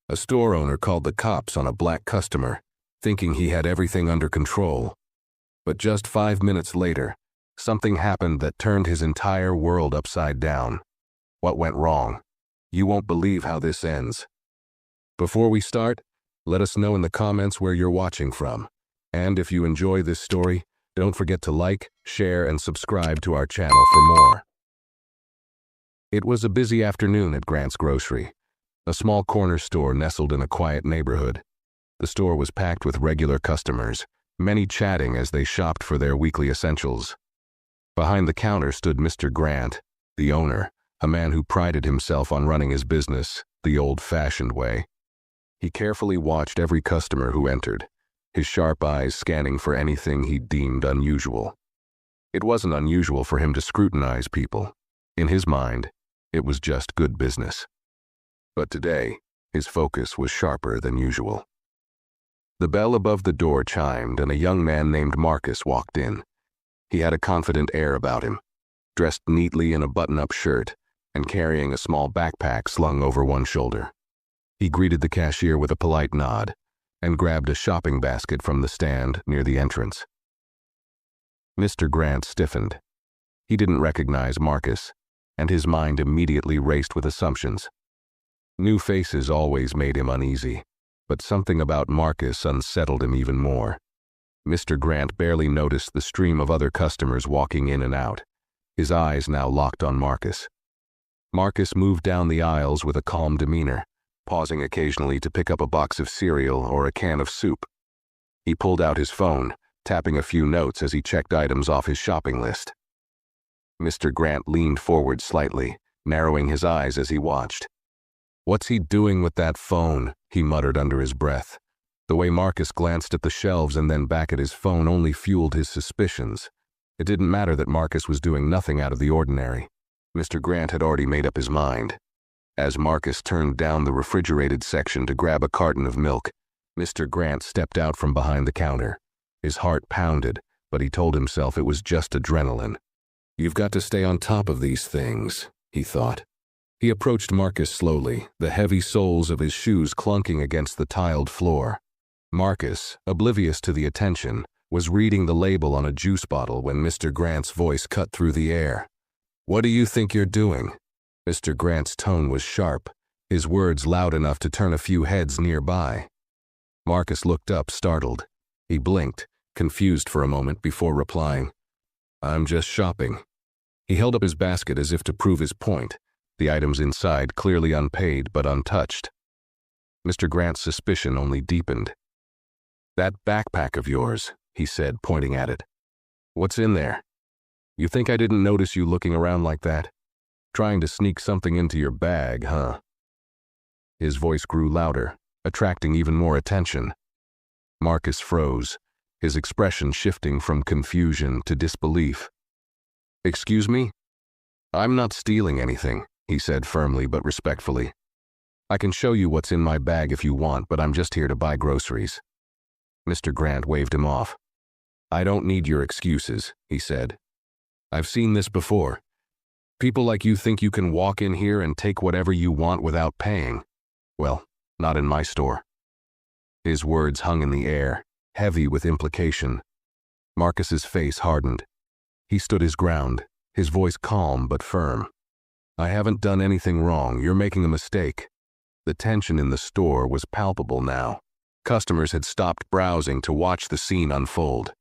A store owner called the cops on a black customer, thinking he had everything under control. But just 5 minutes later, something happened that turned his entire world upside down. What went wrong? You won't believe how this ends. Before we start, let us know in the comments where you're watching from. And if you enjoy this story, don't forget to like, share, and subscribe to our channel for more. It was a busy afternoon at Grant's Grocery, a small corner store nestled in a quiet neighborhood. The store was packed with regular customers, many chatting as they shopped for their weekly essentials. Behind the counter stood Mr. Grant, the owner, a man who prided himself on running his business the old-fashioned way. He carefully watched every customer who entered, his sharp eyes scanning for anything he deemed unusual. It wasn't unusual for him to scrutinize people. In his mind, it was just good business. But today, his focus was sharper than usual. The bell above the door chimed and a young man named Marcus walked in. He had a confident air about him, dressed neatly in a button-up shirt and carrying a small backpack slung over one shoulder. He greeted the cashier with a polite nod and grabbed a shopping basket from the stand near the entrance. Mr. Grant stiffened. He didn't recognize Marcus, and his mind immediately raced with assumptions. New faces always made him uneasy, but something about Marcus unsettled him even more. Mr. Grant barely noticed the stream of other customers walking in and out, his eyes now locked on Marcus. Marcus moved down the aisles with a calm demeanor, pausing occasionally to pick up a box of cereal or a can of soup. He pulled out his phone, tapping a few notes as he checked items off his shopping list. Mr. Grant leaned forward slightly, narrowing his eyes as he watched. "What's he doing with that phone?" he muttered under his breath. The way Marcus glanced at the shelves and then back at his phone only fueled his suspicions. It didn't matter that Marcus was doing nothing out of the ordinary. Mr. Grant had already made up his mind. As Marcus turned down the refrigerated section to grab a carton of milk, Mr. Grant stepped out from behind the counter. His heart pounded, but he told himself it was just adrenaline. "You've got to stay on top of these things," he thought. He approached Marcus slowly, the heavy soles of his shoes clunking against the tiled floor. Marcus, oblivious to the attention, was reading the label on a juice bottle when Mr. Grant's voice cut through the air. "What do you think you're doing?" Mr. Grant's tone was sharp, his words loud enough to turn a few heads nearby. Marcus looked up, startled. He blinked, confused for a moment before replying, "I'm just shopping." He held up his basket as if to prove his point, the items inside clearly unpaid but untouched. Mr. Grant's suspicion only deepened. "That backpack of yours," he said, pointing at it. "What's in there? You think I didn't notice you looking around like that? Trying to sneak something into your bag, huh?" His voice grew louder, attracting even more attention. Marcus froze, his expression shifting from confusion to disbelief. "Excuse me? I'm not stealing anything," he said firmly but respectfully. "I can show you what's in my bag if you want, but I'm just here to buy groceries." Mr. Grant waved him off. "I don't need your excuses," he said. "I've seen this before. People like you think you can walk in here and take whatever you want without paying. Well, not in my store." His words hung in the air, heavy with implication. Marcus's face hardened. He stood his ground, his voice calm but firm. "I haven't done anything wrong. You're making a mistake." The tension in the store was palpable now. Customers had stopped browsing to watch the scene unfold.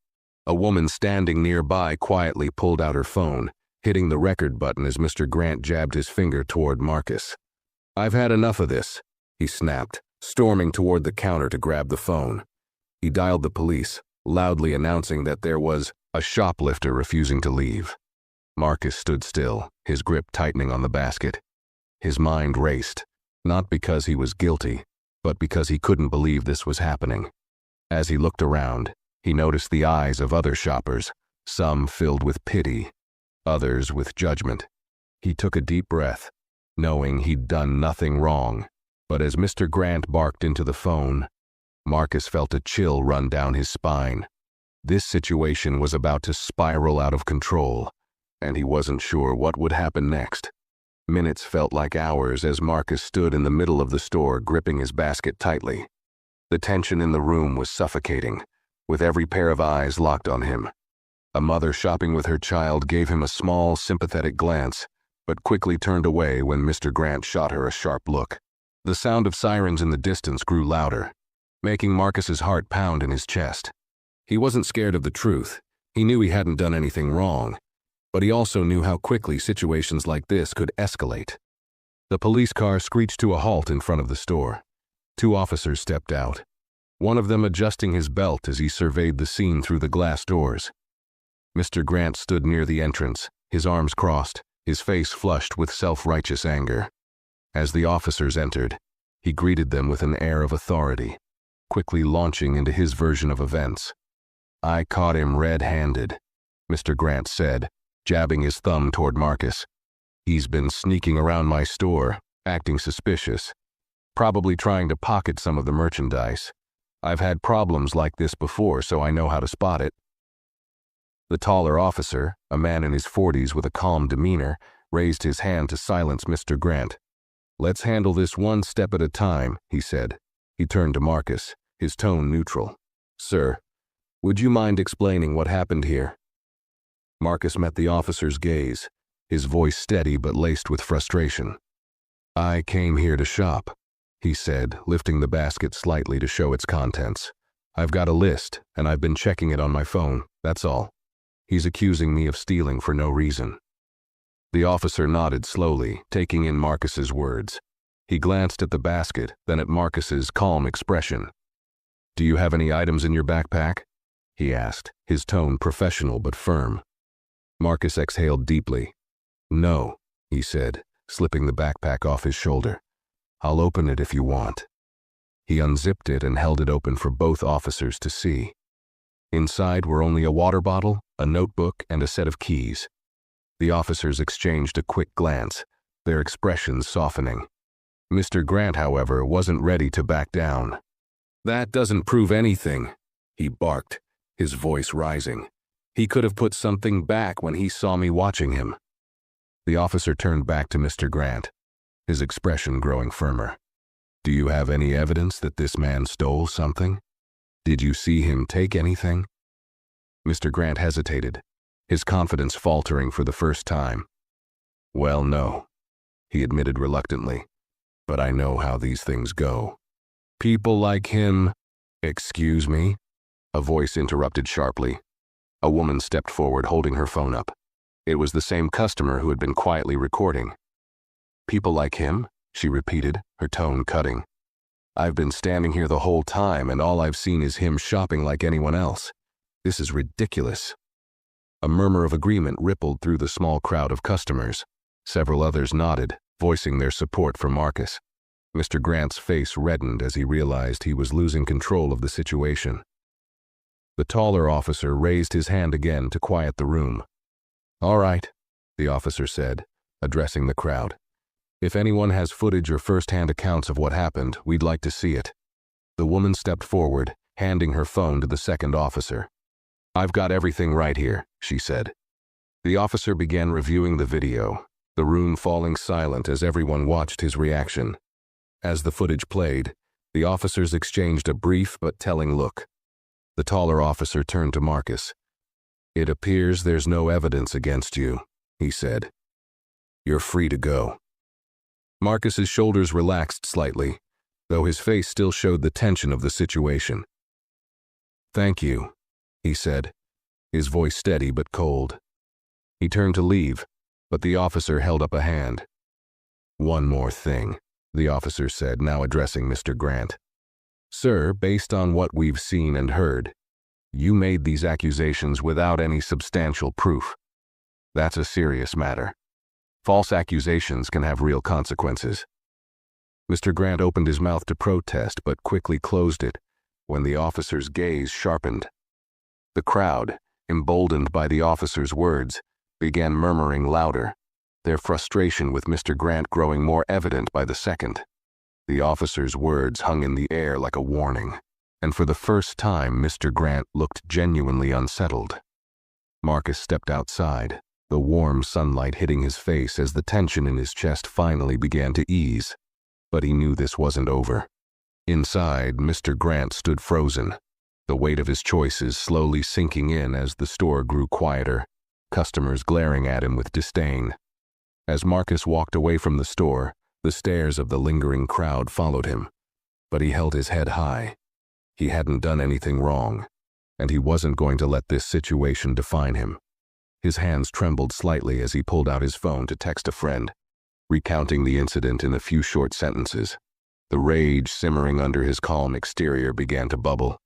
A woman standing nearby quietly pulled out her phone, hitting the record button as Mr. Grant jabbed his finger toward Marcus. "I've had enough of this," he snapped, storming toward the counter to grab the phone. He dialed the police, loudly announcing that there was a shoplifter refusing to leave. Marcus stood still, his grip tightening on the basket. His mind raced, not because he was guilty, but because he couldn't believe this was happening. As he looked around, he noticed the eyes of other shoppers, some filled with pity, others with judgment. He took a deep breath, knowing he'd done nothing wrong, but as Mr. Grant barked into the phone, Marcus felt a chill run down his spine. This situation was about to spiral out of control, and he wasn't sure what would happen next. Minutes felt like hours as Marcus stood in the middle of the store gripping his basket tightly. The tension in the room was suffocating, with every pair of eyes locked on him. A mother shopping with her child gave him a small, sympathetic glance, but quickly turned away when Mr. Grant shot her a sharp look. The sound of sirens in the distance grew louder, making Marcus's heart pound in his chest. He wasn't scared of the truth. He knew he hadn't done anything wrong, but he also knew how quickly situations like this could escalate. The police car screeched to a halt in front of the store. 2 officers stepped out, one of them adjusting his belt as he surveyed the scene through the glass doors. Mr. Grant stood near the entrance, his arms crossed, his face flushed with self-righteous anger. As the officers entered, he greeted them with an air of authority, quickly launching into his version of events. "I caught him red-handed," Mr. Grant said, jabbing his thumb toward Marcus. "He's been sneaking around my store, acting suspicious, probably trying to pocket some of the merchandise. I've had problems like this before, so I know how to spot it." The taller officer, a man in his 40s with a calm demeanor, raised his hand to silence Mr. Grant. "Let's handle this one step at a time," he said. He turned to Marcus, his tone neutral. "Sir, would you mind explaining what happened here?" Marcus met the officer's gaze, his voice steady but laced with frustration. "I came here to shop," he said, lifting the basket slightly to show its contents. "I've got a list, and I've been checking it on my phone, that's all. He's accusing me of stealing for no reason." The officer nodded slowly, taking in Marcus's words. He glanced at the basket, then at Marcus's calm expression. "Do you have any items in your backpack?" he asked, his tone professional but firm. Marcus exhaled deeply. "No," he said, slipping the backpack off his shoulder. "I'll open it if you want." He unzipped it and held it open for both officers to see. Inside were only a water bottle, a notebook, and a set of keys. The officers exchanged a quick glance, their expressions softening. Mr. Grant, however, wasn't ready to back down. "That doesn't prove anything," he barked, his voice rising. "He could have put something back when he saw me watching him." The officer turned back to Mr. Grant, his expression growing firmer. "Do you have any evidence that this man stole something? Did you see him take anything?" Mr. Grant hesitated, his confidence faltering for the first time. "Well, no," he admitted reluctantly, "but I know how these things go. People like him—" "Excuse me?" a voice interrupted sharply. A woman stepped forward, holding her phone up. It was the same customer who had been quietly recording. "People like him?" she repeated, her tone cutting. "I've been standing here the whole time, and all I've seen is him shopping like anyone else. This is ridiculous." A murmur of agreement rippled through the small crowd of customers. Several others nodded, voicing their support for Marcus. Mr. Grant's face reddened as he realized he was losing control of the situation. The taller officer raised his hand again to quiet the room. "All right," the officer said, addressing the crowd. "If anyone has footage or first-hand accounts of what happened, we'd like to see it." The woman stepped forward, handing her phone to the second officer. "I've got everything right here," she said. The officer began reviewing the video, the room falling silent as everyone watched his reaction. As the footage played, the officers exchanged a brief but telling look. The taller officer turned to Marcus. "It appears there's no evidence against you," he said. "You're free to go." Marcus's shoulders relaxed slightly, though his face still showed the tension of the situation. "Thank you," he said, his voice steady but cold. He turned to leave, but the officer held up a hand. "One more thing," the officer said, now addressing Mr. Grant. "Sir, based on what we've seen and heard, you made these accusations without any substantial proof. That's a serious matter. False accusations can have real consequences." Mr. Grant opened his mouth to protest but quickly closed it when the officer's gaze sharpened. The crowd, emboldened by the officer's words, began murmuring louder, their frustration with Mr. Grant growing more evident by the second. The officer's words hung in the air like a warning, and for the first time Mr. Grant looked genuinely unsettled. Marcus stepped outside, the warm sunlight hitting his face as the tension in his chest finally began to ease. But he knew this wasn't over. Inside, Mr. Grant stood frozen, the weight of his choices slowly sinking in as the store grew quieter, customers glaring at him with disdain. As Marcus walked away from the store, the stares of the lingering crowd followed him. But he held his head high. He hadn't done anything wrong, and he wasn't going to let this situation define him. His hands trembled slightly as he pulled out his phone to text a friend, recounting the incident in a few short sentences. The rage simmering under his calm exterior began to bubble.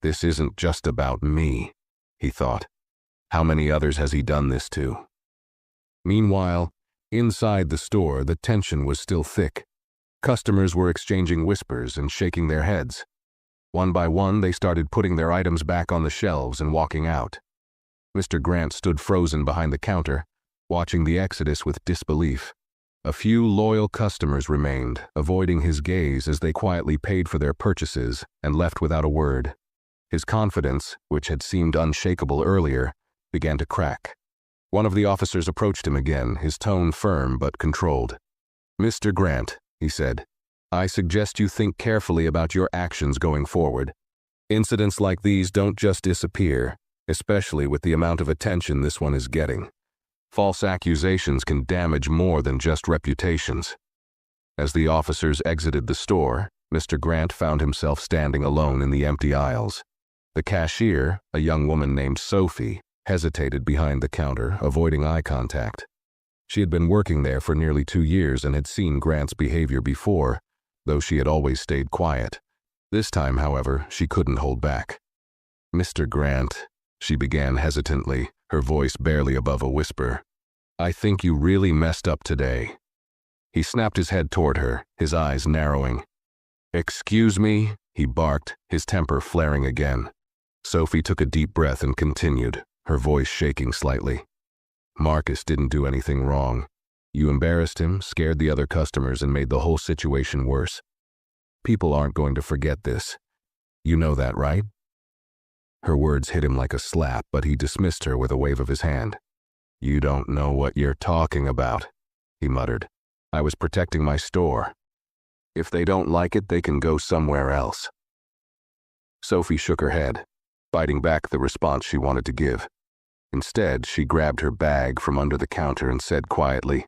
This isn't just about me, he thought. How many others has he done this to? Meanwhile, inside the store, the tension was still thick. Customers were exchanging whispers and shaking their heads. One by one, they started putting their items back on the shelves and walking out. Mr. Grant stood frozen behind the counter, watching the exodus with disbelief. A few loyal customers remained, avoiding his gaze as they quietly paid for their purchases and left without a word. His confidence, which had seemed unshakable earlier, began to crack. One of the officers approached him again, his tone firm but controlled. "Mr. Grant," he said, "I suggest you think carefully about your actions going forward. Incidents like these don't just disappear, especially with the amount of attention this one is getting. False accusations can damage more than just reputations." As the officers exited the store, Mr. Grant found himself standing alone in the empty aisles. The cashier, a young woman named Sophie, hesitated behind the counter, avoiding eye contact. She had been working there for nearly 2 years and had seen Grant's behavior before, though she had always stayed quiet. This time, however, she couldn't hold back. "Mr. Grant," she began hesitantly, her voice barely above a whisper, "I think you really messed up today." He snapped his head toward her, his eyes narrowing. "Excuse me?" he barked, his temper flaring again. Sophie took a deep breath and continued, her voice shaking slightly. "Marcus didn't do anything wrong. You embarrassed him, scared the other customers, and made the whole situation worse. People aren't going to forget this. You know that, right?" Her words hit him like a slap, but he dismissed her with a wave of his hand. "You don't know what you're talking about," he muttered. "I was protecting my store. If they don't like it, they can go somewhere else." Sophie shook her head, biting back the response she wanted to give. Instead, she grabbed her bag from under the counter and said quietly,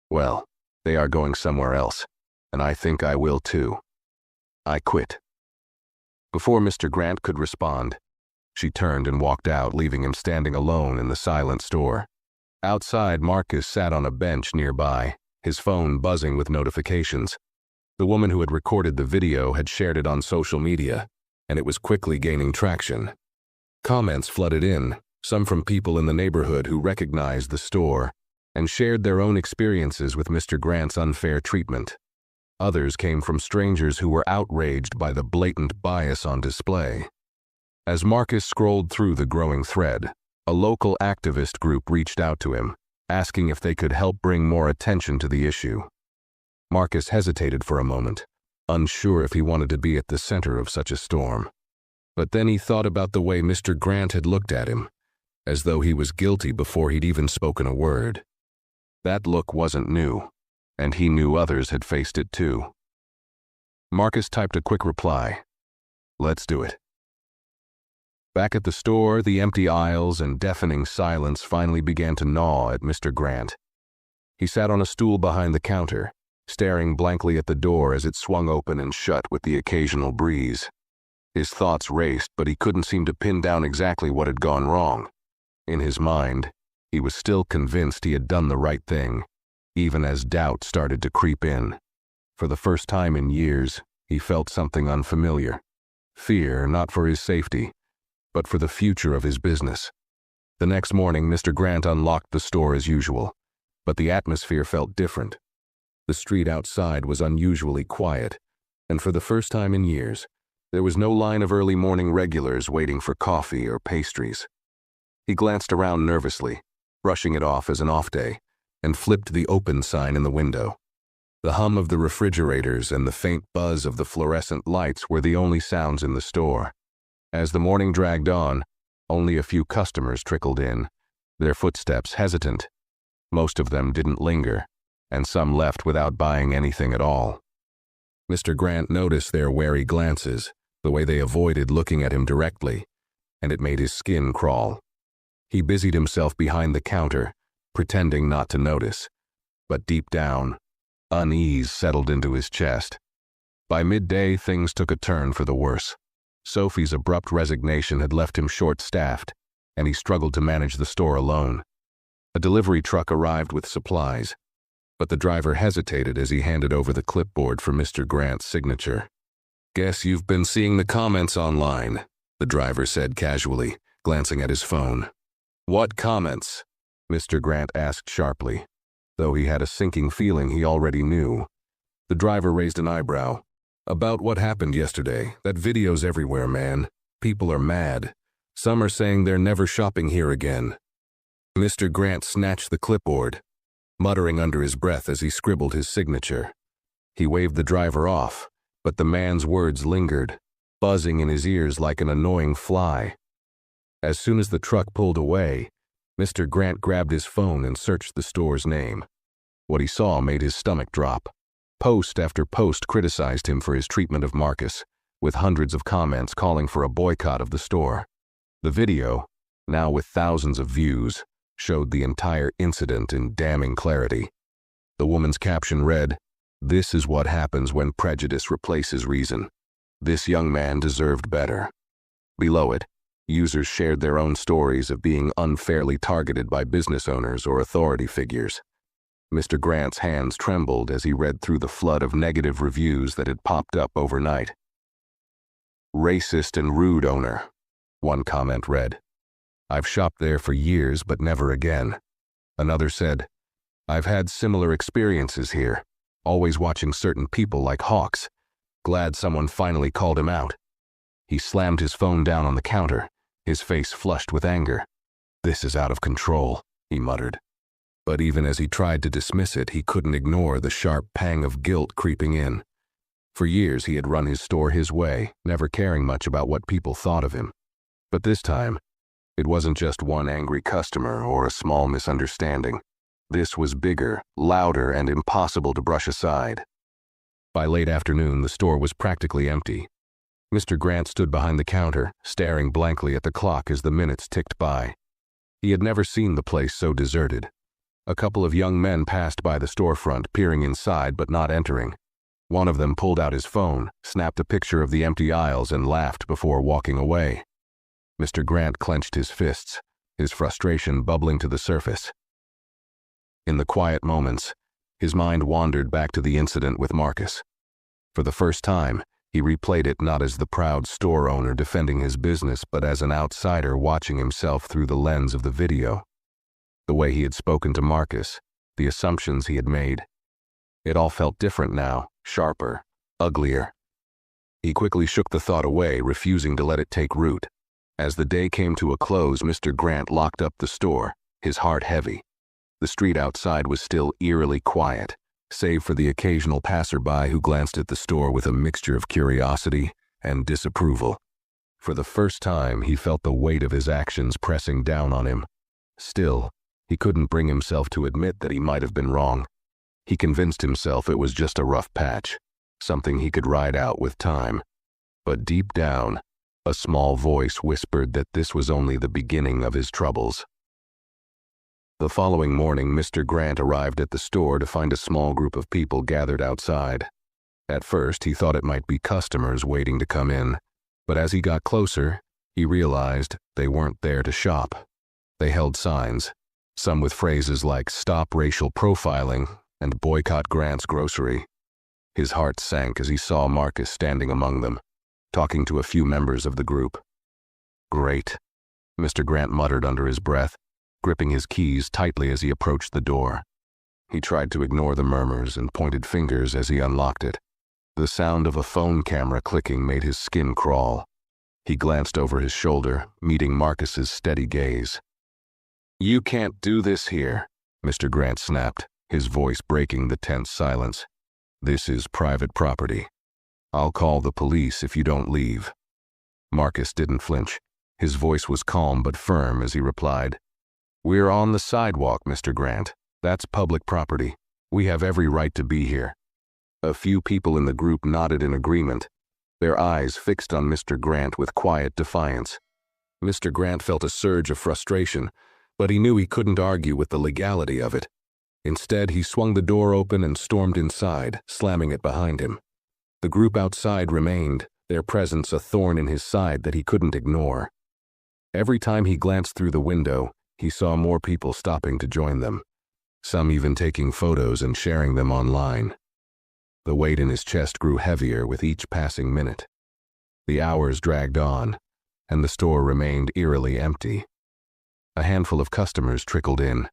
"Well, they are going somewhere else, and I think I will too. I quit." Before Mr. Grant could respond, she turned and walked out, leaving him standing alone in the silent store. Outside, Marcus sat on a bench nearby, his phone buzzing with notifications. The woman who had recorded the video had shared it on social media, and it was quickly gaining traction. Comments flooded in, some from people in the neighborhood who recognized the store and shared their own experiences with Mr. Grant's unfair treatment. Others came from strangers who were outraged by the blatant bias on display. As Marcus scrolled through the growing thread, a local activist group reached out to him, asking if they could help bring more attention to the issue. Marcus hesitated for a moment, unsure if he wanted to be at the center of such a storm. But then he thought about the way Mr. Grant had looked at him, as though he was guilty before he'd even spoken a word. That look wasn't new, and he knew others had faced it too. Marcus typed a quick reply. "Let's do it." Back at the store, the empty aisles and deafening silence finally began to gnaw at Mr. Grant. He sat on a stool behind the counter, staring blankly at the door as it swung open and shut with the occasional breeze. His thoughts raced, but he couldn't seem to pin down exactly what had gone wrong. In his mind, he was still convinced he had done the right thing, even as doubt started to creep in. For the first time in years, he felt something unfamiliar. Fear, not for his safety, but for the future of his business. The next morning, Mr. Grant unlocked the store as usual, but the atmosphere felt different. The street outside was unusually quiet, and for the first time in years, there was no line of early morning regulars waiting for coffee or pastries. He glanced around nervously, brushing it off as an off day, and flipped the open sign in the window. The hum of the refrigerators and the faint buzz of the fluorescent lights were the only sounds in the store. As the morning dragged on, only a few customers trickled in, their footsteps hesitant. Most of them didn't linger, and some left without buying anything at all. Mr. Grant noticed their wary glances, the way they avoided looking at him directly, and it made his skin crawl. He busied himself behind the counter, pretending not to notice, but deep down, unease settled into his chest. By midday, things took a turn for the worse. Sophie's abrupt resignation had left him short-staffed, and he struggled to manage the store alone. A delivery truck arrived with supplies, but the driver hesitated as he handed over the clipboard for Mr. Grant's signature. "Guess you've been seeing the comments online," the driver said casually, glancing at his phone. "What comments?" Mr. Grant asked sharply, though he had a sinking feeling he already knew. The driver raised an eyebrow. "About what happened yesterday. That video's everywhere, man. People are mad. Some are saying they're never shopping here again." Mr. Grant snatched the clipboard, muttering under his breath as he scribbled his signature. He waved the driver off, but the man's words lingered, buzzing in his ears like an annoying fly. As soon as the truck pulled away, Mr. Grant grabbed his phone and searched the store's name. What he saw made his stomach drop. Post after post criticized him for his treatment of Marcus, with hundreds of comments calling for a boycott of the store. The video, now with thousands of views, showed the entire incident in damning clarity. The woman's caption read, "This is what happens when prejudice replaces reason. This young man deserved better." Below it, users shared their own stories of being unfairly targeted by business owners or authority figures. Mr. Grant's hands trembled as he read through the flood of negative reviews that had popped up overnight. "Racist and rude owner," one comment read. "I've shopped there for years, but never again." Another said, "I've had similar experiences here, always watching certain people like hawks. Glad someone finally called him out." He slammed his phone down on the counter, his face flushed with anger. "This is out of control," he muttered. But even as he tried to dismiss it, he couldn't ignore the sharp pang of guilt creeping in. For years he had run his store his way, never caring much about what people thought of him. But this time, it wasn't just one angry customer or a small misunderstanding. This was bigger, louder, and impossible to brush aside. By late afternoon, the store was practically empty. Mr. Grant stood behind the counter, staring blankly at the clock as the minutes ticked by. He had never seen the place so deserted. A couple of young men passed by the storefront, peering inside but not entering. One of them pulled out his phone, snapped a picture of the empty aisles, and laughed before walking away. Mr. Grant clenched his fists, his frustration bubbling to the surface. In the quiet moments, his mind wandered back to the incident with Marcus. For the first time, he replayed it not as the proud store owner defending his business, but as an outsider watching himself through the lens of the video. The way he had spoken to Marcus, the assumptions he had made. It all felt different now, sharper, uglier. He quickly shook the thought away, refusing to let it take root. As the day came to a close, Mr. Grant locked up the store, his heart heavy. The street outside was still eerily quiet, save for the occasional passerby who glanced at the store with a mixture of curiosity and disapproval. For the first time, he felt the weight of his actions pressing down on him. Still, he couldn't bring himself to admit that he might have been wrong. He convinced himself it was just a rough patch, something he could ride out with time. But deep down, a small voice whispered that this was only the beginning of his troubles. The following morning, Mr. Grant arrived at the store to find a small group of people gathered outside. At first, he thought it might be customers waiting to come in, but as he got closer, he realized they weren't there to shop. They held signs, some with phrases like "Stop Racial Profiling" and "Boycott Grant's Grocery." His heart sank as he saw Marcus standing among them, talking to a few members of the group. "Great," Mr. Grant muttered under his breath, gripping his keys tightly as he approached the door. He tried to ignore the murmurs and pointed fingers as he unlocked it. The sound of a phone camera clicking made his skin crawl. He glanced over his shoulder, meeting Marcus's steady gaze. "You can't do this here," Mr. Grant snapped, his voice breaking the tense silence. "This is private property. I'll call the police if you don't leave." Marcus didn't flinch. His voice was calm but firm as he replied, "We're on the sidewalk, Mr. Grant. That's public property. We have every right to be here." A few people in the group nodded in agreement, their eyes fixed on Mr. Grant with quiet defiance. Mr. Grant felt a surge of frustration, but he knew he couldn't argue with the legality of it. Instead, he swung the door open and stormed inside, slamming it behind him. The group outside remained, their presence a thorn in his side that he couldn't ignore. Every time he glanced through the window, he saw more people stopping to join them, some even taking photos and sharing them online. The weight in his chest grew heavier with each passing minute. The hours dragged on, and the store remained eerily empty. A handful of customers trickled in,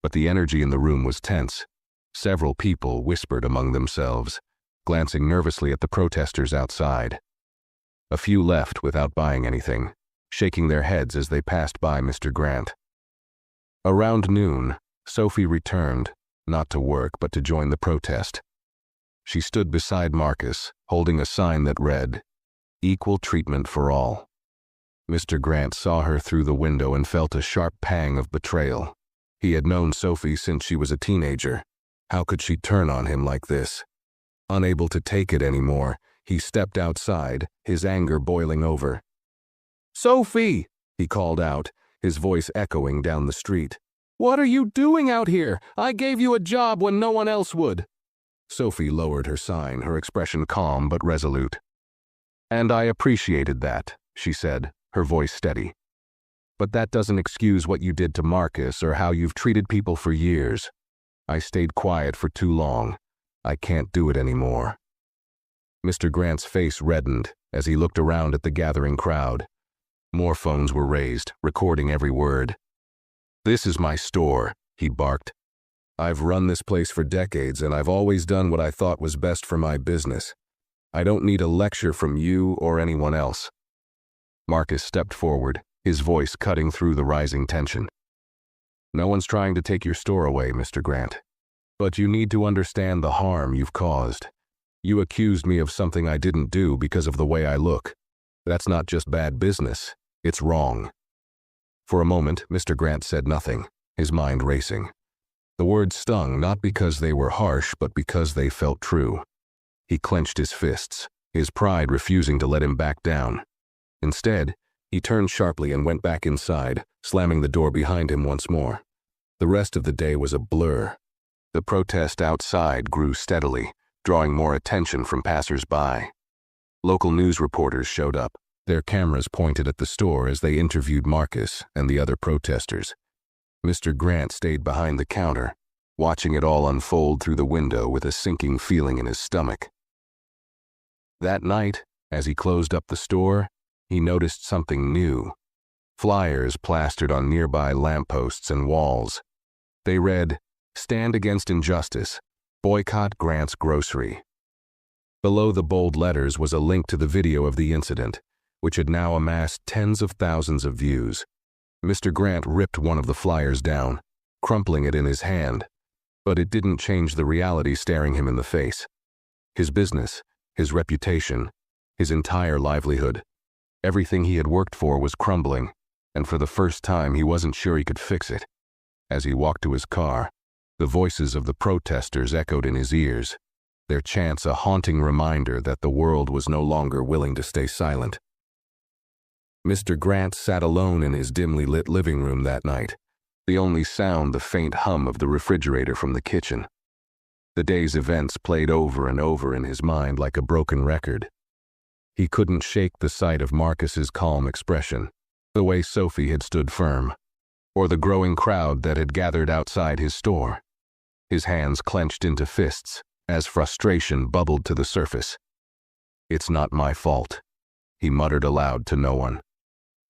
but the energy in the room was tense. Several people whispered among themselves, glancing nervously at the protesters outside. A few left without buying anything, shaking their heads as they passed by Mr. Grant. Around noon, Sophie returned, not to work but to join the protest. She stood beside Marcus, holding a sign that read, "Equal treatment for all." Mr. Grant saw her through the window and felt a sharp pang of betrayal. He had known Sophie since she was a teenager. How could she turn on him like this? Unable to take it anymore, he stepped outside, his anger boiling over. "Sophie!" he called out, his voice echoing down the street. "What are you doing out here? I gave you a job when no one else would." Sophie lowered her sign, her expression calm but resolute. "And I appreciated that," she said, her voice steady. "But that doesn't excuse what you did to Marcus or how you've treated people for years. I stayed quiet for too long. I can't do it anymore." Mr. Grant's face reddened as he looked around at the gathering crowd. More phones were raised, recording every word. "This is my store," he barked. "I've run this place for decades and I've always done what I thought was best for my business. I don't need a lecture from you or anyone else." Marcus stepped forward, his voice cutting through the rising tension. "No one's trying to take your store away, Mr. Grant. But you need to understand the harm you've caused. You accused me of something I didn't do because of the way I look. That's not just bad business, it's wrong." For a moment, Mr. Grant said nothing, his mind racing. The words stung not because they were harsh, but because they felt true. He clenched his fists, his pride refusing to let him back down. Instead, he turned sharply and went back inside, slamming the door behind him once more. The rest of the day was a blur. The protest outside grew steadily, drawing more attention from passers-by. Local news reporters showed up, their cameras pointed at the store as they interviewed Marcus and the other protesters. Mr. Grant stayed behind the counter, watching it all unfold through the window with a sinking feeling in his stomach. That night, as he closed up the store, he noticed something new. Flyers plastered on nearby lampposts and walls. They read, "Stand against injustice. Boycott Grant's Grocery." Below the bold letters was a link to the video of the incident, which had now amassed tens of thousands of views. Mr. Grant ripped one of the flyers down, crumpling it in his hand, but it didn't change the reality staring him in the face. His business, his reputation, his entire livelihood, everything he had worked for was crumbling, and for the first time he wasn't sure he could fix it. As he walked to his car, the voices of the protesters echoed in his ears, their chants a haunting reminder that the world was no longer willing to stay silent. Mr. Grant sat alone in his dimly lit living room that night, the only sound the faint hum of the refrigerator from the kitchen. The day's events played over and over in his mind like a broken record. He couldn't shake the sight of Marcus's calm expression, the way Sophie had stood firm, or the growing crowd that had gathered outside his store. His hands clenched into fists as frustration bubbled to the surface. "It's not my fault," he muttered aloud to no one.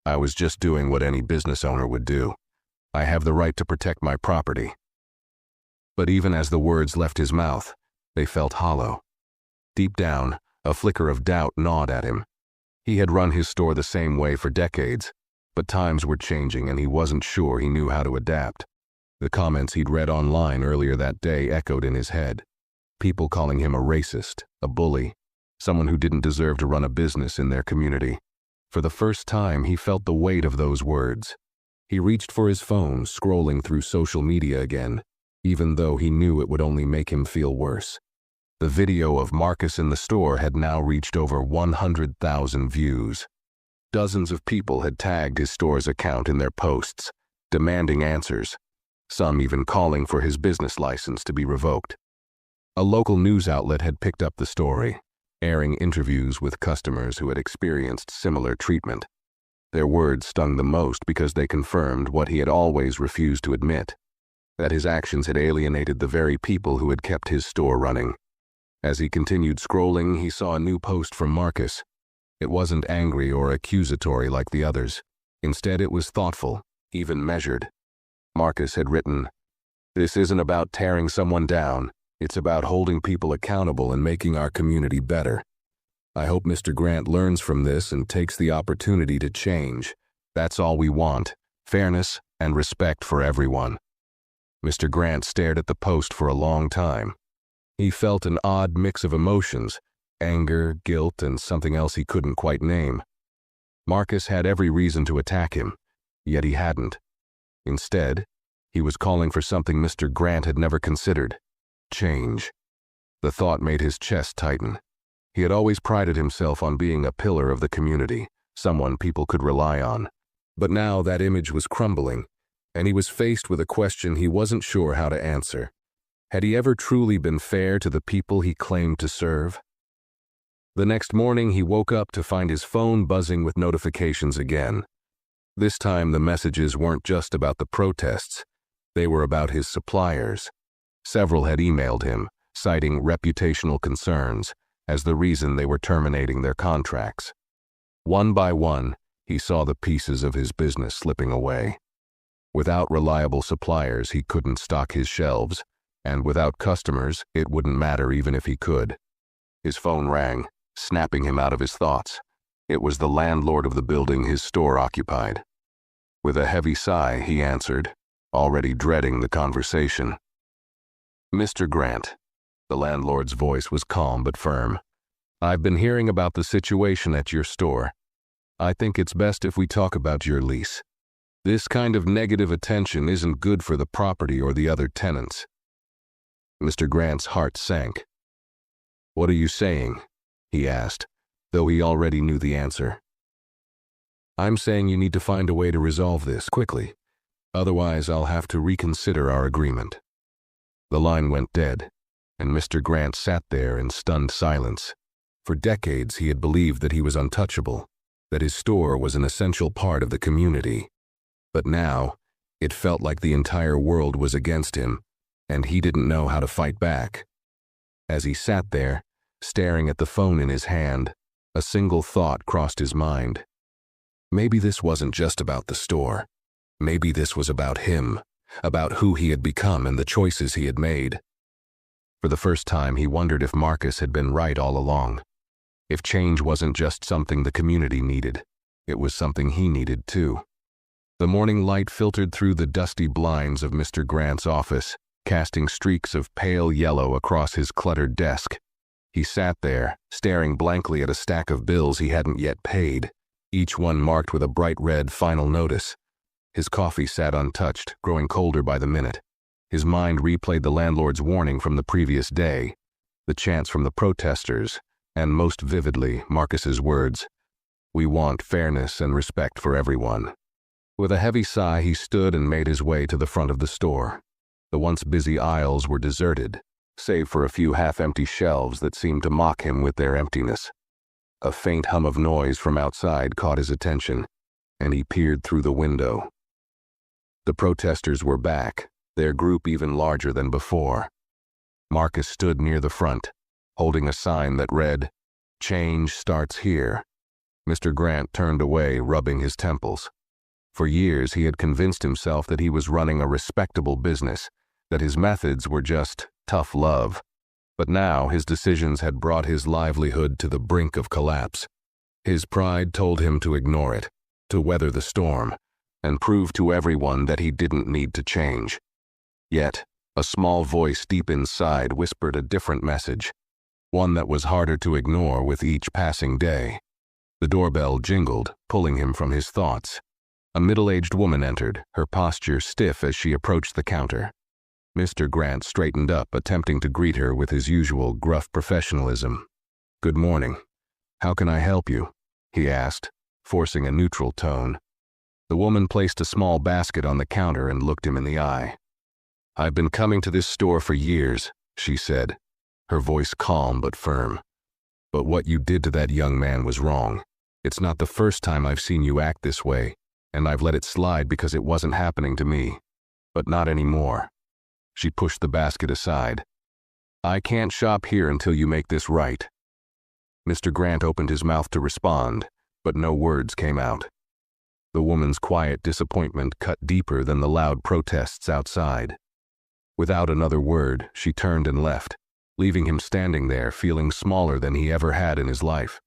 "I was just doing what any business owner would do. I have the right to protect my property." But even as the words left his mouth, they felt hollow. Deep down, a flicker of doubt gnawed at him. He had run his store the same way for decades, but times were changing and he wasn't sure he knew how to adapt. The comments he'd read online earlier that day echoed in his head. People calling him a racist, a bully, someone who didn't deserve to run a business in their community. For the first time, he felt the weight of those words. He reached for his phone, scrolling through social media again, even though he knew it would only make him feel worse. The video of Marcus in the store had now reached over 100,000 views. Dozens of people had tagged his store's account in their posts, demanding answers, some even calling for his business license to be revoked. A local news outlet had picked up the story, airing interviews with customers who had experienced similar treatment. Their words stung the most because they confirmed what he had always refused to admit, that his actions had alienated the very people who had kept his store running. As he continued scrolling, he saw a new post from Marcus. It wasn't angry or accusatory like the others. Instead, it was thoughtful, even measured. Marcus had written, "This isn't about tearing someone down. It's about holding people accountable and making our community better. I hope Mr. Grant learns from this and takes the opportunity to change. That's all we want, fairness and respect for everyone." Mr. Grant stared at the post for a long time. He felt an odd mix of emotions, anger, guilt, and something else he couldn't quite name. Marcus had every reason to attack him, yet he hadn't. Instead, he was calling for something Mr. Grant had never considered: change. The thought made his chest tighten. He had always prided himself on being a pillar of the community, someone people could rely on. But now that image was crumbling, and he was faced with a question he wasn't sure how to answer. Had he ever truly been fair to the people he claimed to serve? The next morning, he woke up to find his phone buzzing with notifications again. This time, the messages weren't just about the protests. They were about his suppliers. Several had emailed him, citing reputational concerns as the reason they were terminating their contracts. One by one, he saw the pieces of his business slipping away. Without reliable suppliers, he couldn't stock his shelves, and without customers, it wouldn't matter even if he could. His phone rang, snapping him out of his thoughts. It was the landlord of the building his store occupied. With a heavy sigh, he answered, already dreading the conversation. "Mr. Grant." The landlord's voice was calm but firm. "I've been hearing about the situation at your store. I think it's best if we talk about your lease. This kind of negative attention isn't good for the property or the other tenants." Mr. Grant's heart sank. "What are you saying?" he asked, though he already knew the answer. "I'm saying you need to find a way to resolve this quickly. Otherwise, I'll have to reconsider our agreement." The line went dead, and Mr. Grant sat there in stunned silence. For decades, he had believed that he was untouchable, that his store was an essential part of the community. But now, it felt like the entire world was against him, and he didn't know how to fight back. As he sat there, staring at the phone in his hand, a single thought crossed his mind. Maybe this wasn't just about the store. Maybe this was about him, about who he had become and the choices he had made. For the first time, he wondered if Marcus had been right all along. If change wasn't just something the community needed, it was something he needed too. The morning light filtered through the dusty blinds of Mr. Grant's office, casting streaks of pale yellow across his cluttered desk. He sat there, staring blankly at a stack of bills he hadn't yet paid, each one marked with a bright red final notice. His coffee sat untouched, growing colder by the minute. His mind replayed the landlord's warning from the previous day, the chants from the protesters, and most vividly, Marcus's words, "We want fairness and respect for everyone." With a heavy sigh, he stood and made his way to the front of the store. The once busy aisles were deserted, save for a few half-empty shelves that seemed to mock him with their emptiness. A faint hum of noise from outside caught his attention, and he peered through the window. The protesters were back, their group even larger than before. Marcus stood near the front, holding a sign that read, "Change starts here." Mr. Grant turned away, rubbing his temples. For years, he had convinced himself that he was running a respectable business, that his methods were just tough love. But now his decisions had brought his livelihood to the brink of collapse. His pride told him to ignore it, to weather the storm, and prove to everyone that he didn't need to change. Yet, a small voice deep inside whispered a different message, one that was harder to ignore with each passing day. The doorbell jingled, pulling him from his thoughts. A middle-aged woman entered, her posture stiff as she approached the counter. Mr. Grant straightened up, attempting to greet her with his usual gruff professionalism. "Good morning. How can I help you?" he asked, forcing a neutral tone. The woman placed a small basket on the counter and looked him in the eye. "I've been coming to this store for years," she said, her voice calm but firm. "But what you did to that young man was wrong. It's not the first time I've seen you act this way, and I've let it slide because it wasn't happening to me. But not anymore." She pushed the basket aside. "I can't shop here until you make this right." Mr. Grant opened his mouth to respond, but no words came out. The woman's quiet disappointment cut deeper than the loud protests outside. Without another word, she turned and left, leaving him standing there feeling smaller than he ever had in his life.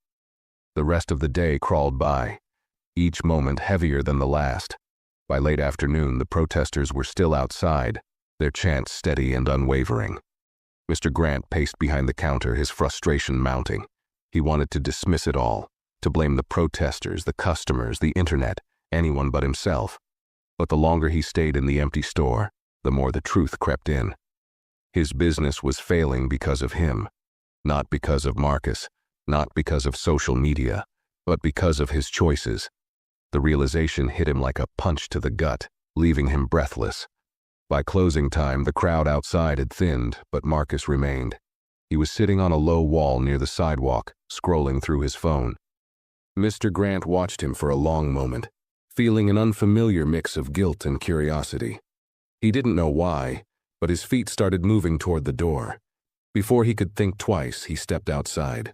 The rest of the day crawled by, each moment heavier than the last. By late afternoon, the protesters were still outside, their chants steady and unwavering. Mr. Grant paced behind the counter, his frustration mounting. He wanted to dismiss it all, to blame the protesters, the customers, the internet, anyone but himself. But the longer he stayed in the empty store, the more the truth crept in. His business was failing because of him, not because of Marcus, not because of social media, but because of his choices. The realization hit him like a punch to the gut, leaving him breathless. By closing time, the crowd outside had thinned, but Marcus remained. He was sitting on a low wall near the sidewalk, scrolling through his phone. Mr. Grant watched him for a long moment, feeling an unfamiliar mix of guilt and curiosity. He didn't know why, but his feet started moving toward the door. Before he could think twice, he stepped outside.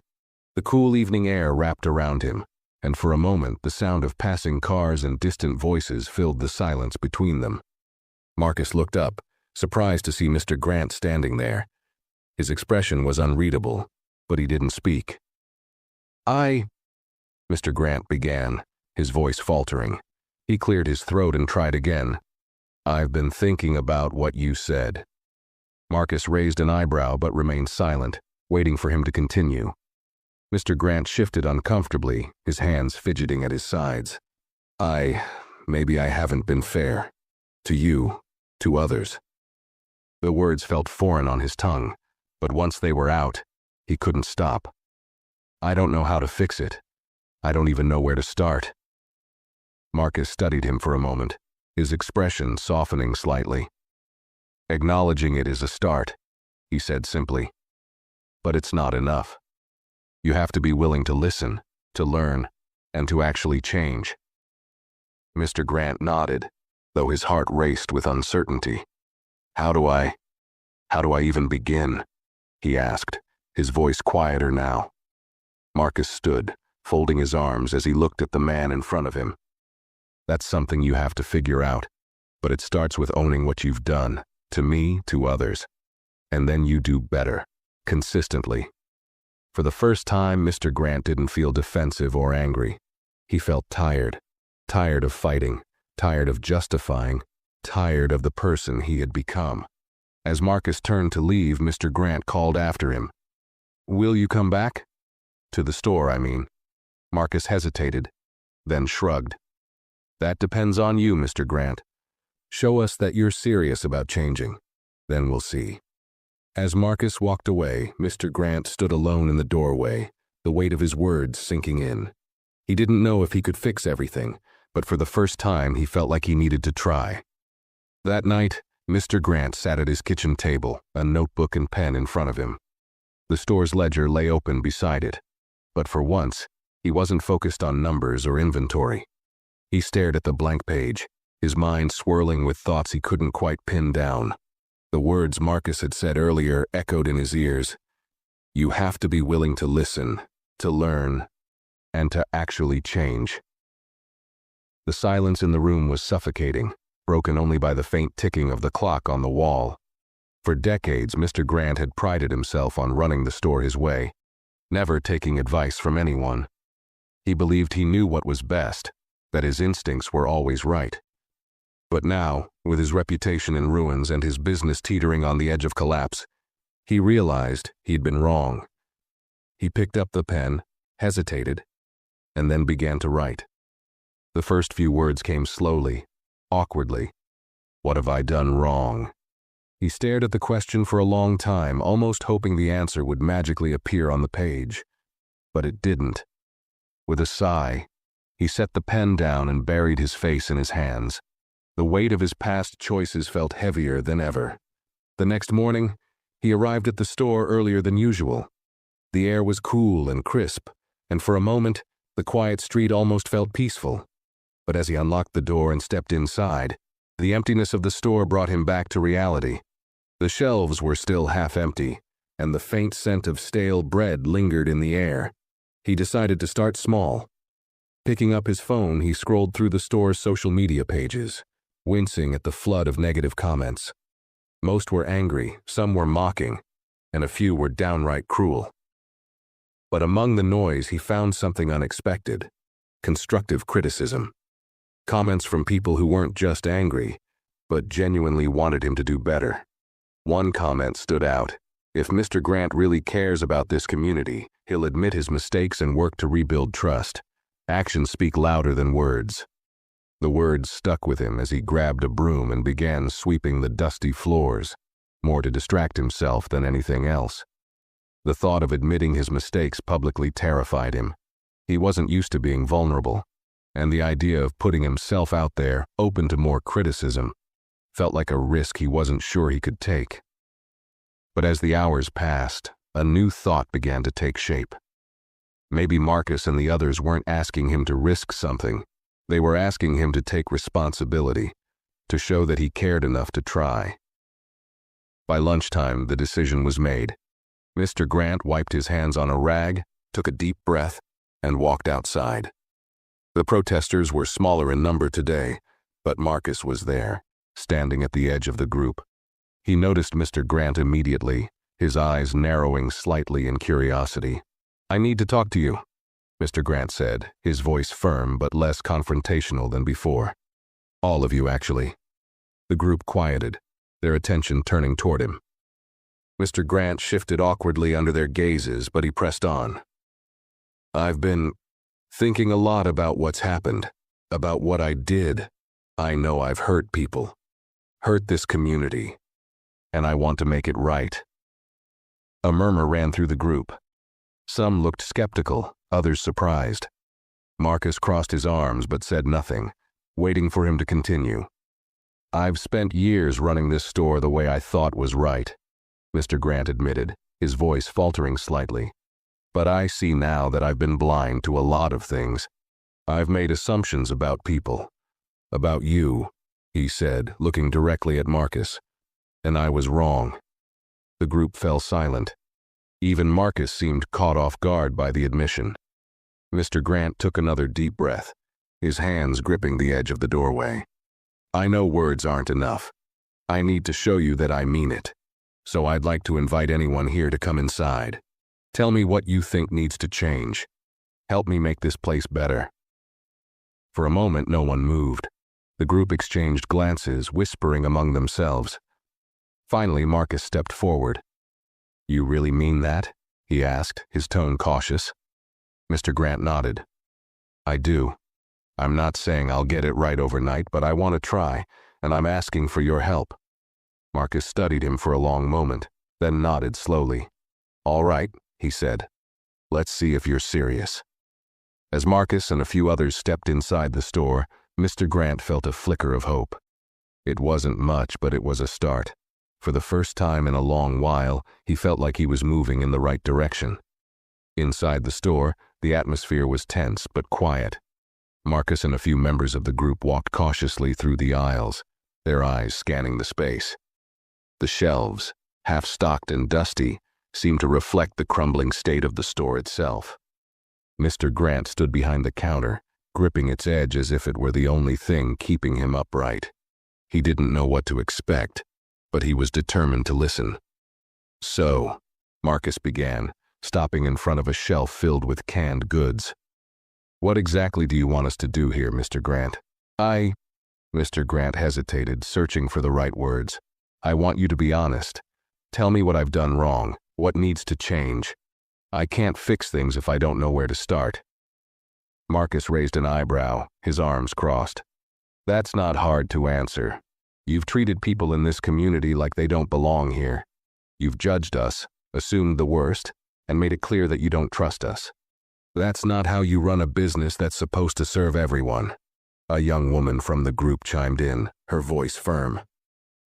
The cool evening air wrapped around him, and for a moment the sound of passing cars and distant voices filled the silence between them. Marcus looked up, surprised to see Mr. Grant standing there. His expression was unreadable, but he didn't speak. Mr. Grant began, his voice faltering. He cleared his throat and tried again. "I've been thinking about what you said." Marcus raised an eyebrow but remained silent, waiting for him to continue. Mr. Grant shifted uncomfortably, his hands fidgeting at his sides. Maybe I haven't been fair. To you, to others." The words felt foreign on his tongue, but once they were out, he couldn't stop. "I don't know how to fix it. I don't even know where to start." Marcus studied him for a moment, his expression softening slightly. "Acknowledging it is a start," he said simply. "But it's not enough. You have to be willing to listen, to learn, and to actually change." Mr. Grant nodded, though his heart raced with uncertainty. How do I even begin?" he asked, his voice quieter now. Marcus stood, folding his arms as he looked at the man in front of him. "That's something you have to figure out, but it starts with owning what you've done, to me, to others. And then you do better, consistently." For the first time, Mr. Grant didn't feel defensive or angry. He felt tired of fighting, tired of justifying, tired of the person he had become. As Marcus turned to leave, Mr. Grant called after him. "Will you come back? To the store, I mean." Marcus hesitated, then shrugged. "That depends on you, Mr. Grant. Show us that you're serious about changing. Then we'll see." As Marcus walked away, Mr. Grant stood alone in the doorway, the weight of his words sinking in. He didn't know if he could fix everything, but for the first time he felt like he needed to try. That night, Mr. Grant sat at his kitchen table, a notebook and pen in front of him. The store's ledger lay open beside it, but for once, he wasn't focused on numbers or inventory. He stared at the blank page, his mind swirling with thoughts he couldn't quite pin down. The words Marcus had said earlier echoed in his ears. You have to be willing to listen, to learn, and to actually change. The silence in the room was suffocating, broken only by the faint ticking of the clock on the wall. For decades, Mr. Grant had prided himself on running the store his way, never taking advice from anyone. He believed he knew what was best, that his instincts were always right. But now, with his reputation in ruins and his business teetering on the edge of collapse, he realized he'd been wrong. He picked up the pen, hesitated, and then began to write. The first few words came slowly, awkwardly. What have I done wrong? He stared at the question for a long time, almost hoping the answer would magically appear on the page. But it didn't. With a sigh, he set the pen down and buried his face in his hands. The weight of his past choices felt heavier than ever. The next morning, he arrived at the store earlier than usual. The air was cool and crisp, and for a moment, the quiet street almost felt peaceful. But as he unlocked the door and stepped inside, the emptiness of the store brought him back to reality. The shelves were still half empty, and the faint scent of stale bread lingered in the air. He decided to start small. Picking up his phone, he scrolled through the store's social media pages, wincing at the flood of negative comments. Most were angry, some were mocking, and a few were downright cruel. But among the noise, he found something unexpected: constructive criticism. Comments from people who weren't just angry, but genuinely wanted him to do better. One comment stood out: if Mr. Grant really cares about this community, he'll admit his mistakes and work to rebuild trust. Actions speak louder than words. The words stuck with him as he grabbed a broom and began sweeping the dusty floors, more to distract himself than anything else. The thought of admitting his mistakes publicly terrified him. He wasn't used to being vulnerable, and the idea of putting himself out there, open to more criticism, felt like a risk he wasn't sure he could take. But as the hours passed, a new thought began to take shape. Maybe Marcus and the others weren't asking him to risk something. They were asking him to take responsibility, to show that he cared enough to try. By lunchtime, the decision was made. Mr. Grant wiped his hands on a rag, took a deep breath, and walked outside. The protesters were smaller in number today, but Marcus was there, standing at the edge of the group. He noticed Mr. Grant immediately, his eyes narrowing slightly in curiosity. "I need to talk to you," Mr. Grant said, his voice firm but less confrontational than before. "All of you, actually." The group quieted, their attention turning toward him. Mr. Grant shifted awkwardly under their gazes, but he pressed on. "I've been thinking a lot about what's happened, about what I did. I know I've hurt people, hurt this community, and I want to make it right." A murmur ran through the group. Some looked skeptical, others surprised. Marcus crossed his arms but said nothing, waiting for him to continue. "I've spent years running this store the way I thought was right," Mr. Grant admitted, his voice faltering slightly. "But I see now that I've been blind to a lot of things. I've made assumptions about people. About you," he said, looking directly at Marcus. "And I was wrong." The group fell silent. Even Marcus seemed caught off guard by the admission. Mr. Grant took another deep breath, his hands gripping the edge of the doorway. "I know words aren't enough. I need to show you that I mean it. So I'd like to invite anyone here to come inside. Tell me what you think needs to change. Help me make this place better." For a moment, no one moved. The group exchanged glances, whispering among themselves. Finally, Marcus stepped forward. "You really mean that?" he asked, his tone cautious. Mr. Grant nodded. "I do. I'm not saying I'll get it right overnight, but I want to try, and I'm asking for your help." Marcus studied him for a long moment, then nodded slowly. "All right," he said. "Let's see if you're serious." As Marcus and a few others stepped inside the store, Mr. Grant felt a flicker of hope. It wasn't much, but it was a start. For the first time in a long while, he felt like he was moving in the right direction. Inside the store, the atmosphere was tense but quiet. Marcus and a few members of the group walked cautiously through the aisles, their eyes scanning the space. The shelves, half-stocked and dusty, seemed to reflect the crumbling state of the store itself. Mr. Grant stood behind the counter, gripping its edge as if it were the only thing keeping him upright. He didn't know what to expect, but he was determined to listen. "So," Marcus began, stopping in front of a shelf filled with canned goods. "What exactly do you want us to do here, Mr. Grant?" Mr. Grant hesitated, searching for the right words. "I want you to be honest. Tell me what I've done wrong, what needs to change. I can't fix things if I don't know where to start." Marcus raised an eyebrow, his arms crossed. That's not hard to answer. You've treated people in this community like they don't belong here. You've judged us, assumed the worst, and made it clear that you don't trust us. That's not how you run a business that's supposed to serve everyone. A young woman from the group chimed in, her voice firm.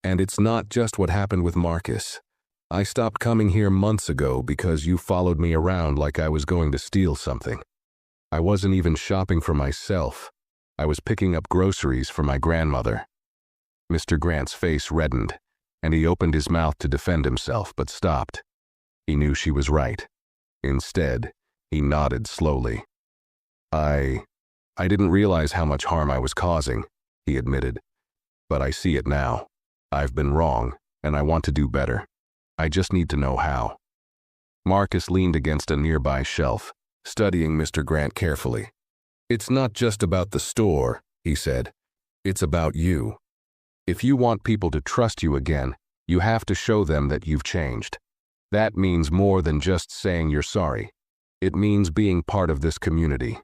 And it's not just what happened with Marcus. I stopped coming here months ago because you followed me around like I was going to steal something. I wasn't even shopping for myself. I was picking up groceries for my grandmother. Mr. Grant's face reddened, and he opened his mouth to defend himself, but stopped. He knew she was right. Instead, he nodded slowly. I didn't realize how much harm I was causing, he admitted. But I see it now. I've been wrong, and I want to do better. I just need to know how. Marcus leaned against a nearby shelf, studying Mr. Grant carefully. It's not just about the store, he said. It's about you. If you want people to trust you again, you have to show them that you've changed. That means more than just saying you're sorry. It means being part of this community,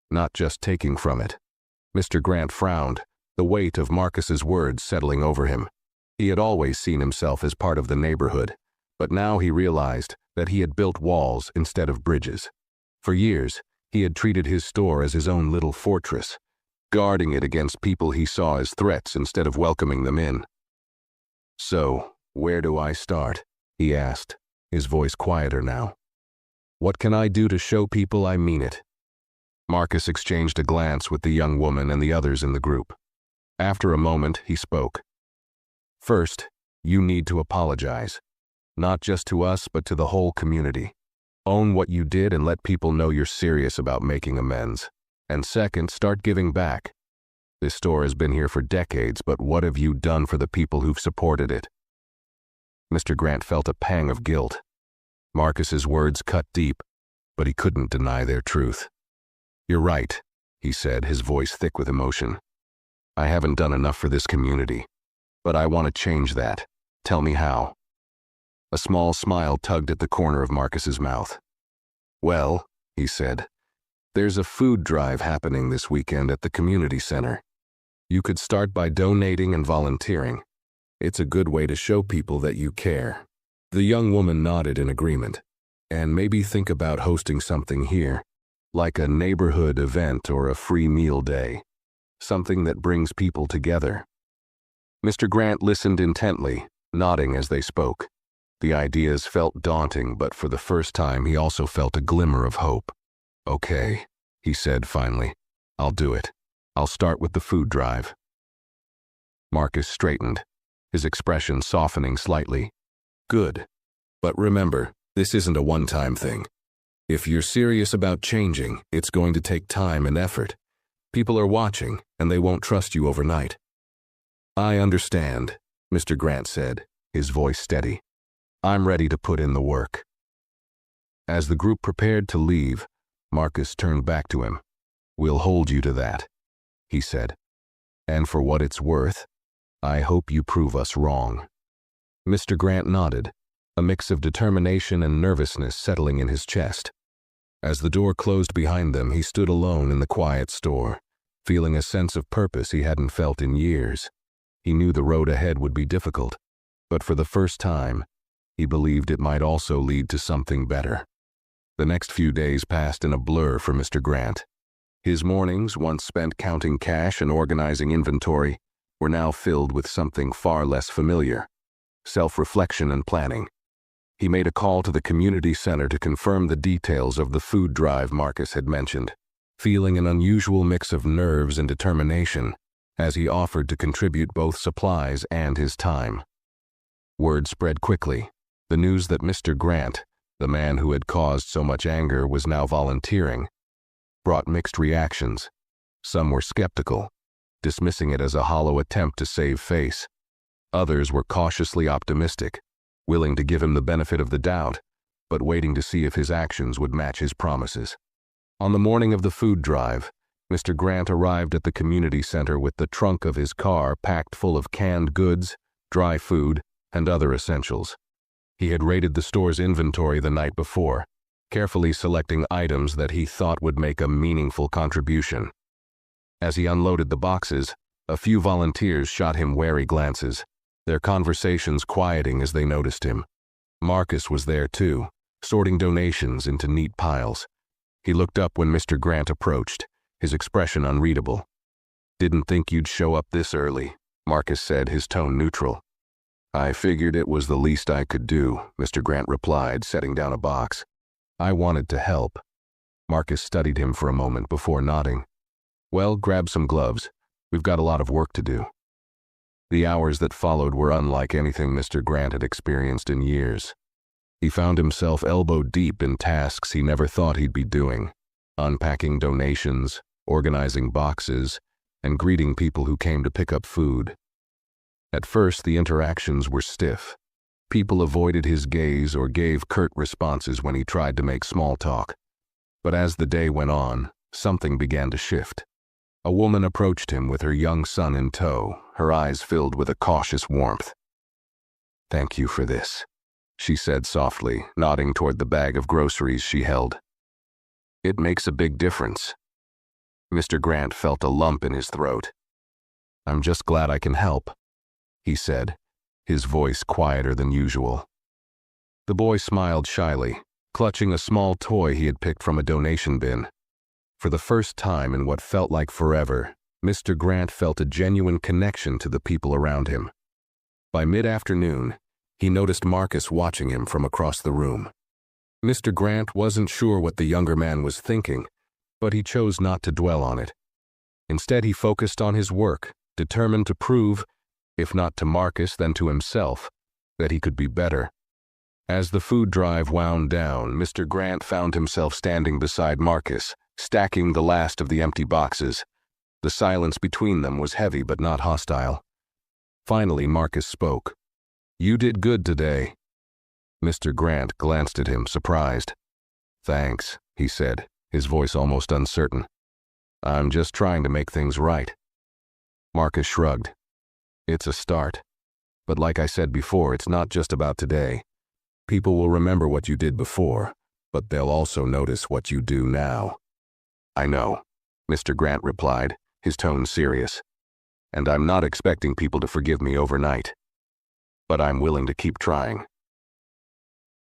not just taking from it. Mr. Grant frowned, the weight of Marcus's words settling over him. He had always seen himself as part of the neighborhood, but now he realized that he had built walls instead of bridges. For years, he had treated his store as his own little fortress, guarding it against people he saw as threats instead of welcoming them in. So, where do I start? He asked, his voice quieter now. What can I do to show people I mean it? Marcus exchanged a glance with the young woman and the others in the group. After a moment, he spoke. First, you need to apologize. Not just to us, but to the whole community. Own what you did and let people know you're serious about making amends. And second, start giving back. This store has been here for decades, but what have you done for the people who've supported it? Mr. Grant felt a pang of guilt. Marcus's words cut deep, but he couldn't deny their truth. You're right, he said, his voice thick with emotion. I haven't done enough for this community, but I want to change that. Tell me how. A small smile tugged at the corner of Marcus's mouth. Well, he said, there's a food drive happening this weekend at the community center. You could start by donating and volunteering. It's a good way to show people that you care. The young woman nodded in agreement. And maybe think about hosting something here, like a neighborhood event or a free meal day. Something that brings people together. Mr. Grant listened intently, nodding as they spoke. The ideas felt daunting, but for the first time he also felt a glimmer of hope. Okay, he said finally. I'll do it. I'll start with the food drive. Marcus straightened, his expression softening slightly. Good. But remember, this isn't a one-time thing. If you're serious about changing, it's going to take time and effort. People are watching, and they won't trust you overnight. I understand, Mr. Grant said, his voice steady. I'm ready to put in the work. As the group prepared to leave, Marcus turned back to him. We'll hold you to that, he said. And for what it's worth, I hope you prove us wrong. Mr. Grant nodded, a mix of determination and nervousness settling in his chest. As the door closed behind them, he stood alone in the quiet store, feeling a sense of purpose he hadn't felt in years. He knew the road ahead would be difficult, but for the first time, he believed it might also lead to something better. The next few days passed in a blur for Mr. Grant. His mornings, once spent counting cash and organizing inventory, were now filled with something far less familiar: self-reflection and planning. He made a call to the community center to confirm the details of the food drive Marcus had mentioned, feeling an unusual mix of nerves and determination as he offered to contribute both supplies and his time. Word spread quickly. The news that Mr. Grant, the man who had caused so much anger, was now volunteering, brought mixed reactions. Some were skeptical, dismissing it as a hollow attempt to save face. Others were cautiously optimistic, willing to give him the benefit of the doubt, but waiting to see if his actions would match his promises. On the morning of the food drive, Mr. Grant arrived at the community center with the trunk of his car packed full of canned goods, dry food, and other essentials. He had raided the store's inventory the night before, carefully selecting items that he thought would make a meaningful contribution. As he unloaded the boxes, a few volunteers shot him wary glances, their conversations quieting as they noticed him. Marcus was there too, sorting donations into neat piles. He looked up when Mr. Grant approached, his expression unreadable. "Didn't think you'd show up this early," Marcus said, his tone neutral. "I figured it was the least I could do," Mr. Grant replied, setting down a box. "I wanted to help." Marcus studied him for a moment before nodding. "Well, grab some gloves. We've got a lot of work to do." The hours that followed were unlike anything Mr. Grant had experienced in years. He found himself elbow-deep in tasks he never thought he'd be doing, unpacking donations, organizing boxes, and greeting people who came to pick up food. At first, the interactions were stiff. People avoided his gaze or gave curt responses when he tried to make small talk. But as the day went on, something began to shift. A woman approached him with her young son in tow, her eyes filled with a cautious warmth. "Thank you for this," she said softly, nodding toward the bag of groceries she held. "It makes a big difference." Mr. Grant felt a lump in his throat. "I'm just glad I can help," he said, his voice quieter than usual. The boy smiled shyly, clutching a small toy he had picked from a donation bin. For the first time in what felt like forever, Mr. Grant felt a genuine connection to the people around him. By mid-afternoon, he noticed Marcus watching him from across the room. Mr. Grant wasn't sure what the younger man was thinking, but he chose not to dwell on it. Instead, he focused on his work, determined to prove, if not to Marcus then to himself, that he could be better. As the food drive wound down, Mr. Grant found himself standing beside Marcus, stacking the last of the empty boxes. The silence between them was heavy but not hostile. Finally, Marcus spoke. "You did good today." Mr. Grant glanced at him, surprised. "Thanks," he said, his voice almost uncertain. "I'm just trying to make things right." Marcus shrugged. "It's a start. But like I said before, it's not just about today. People will remember what you did before, but they'll also notice what you do now." "I know," Mr. Grant replied, his tone serious. "And I'm not expecting people to forgive me overnight. But I'm willing to keep trying."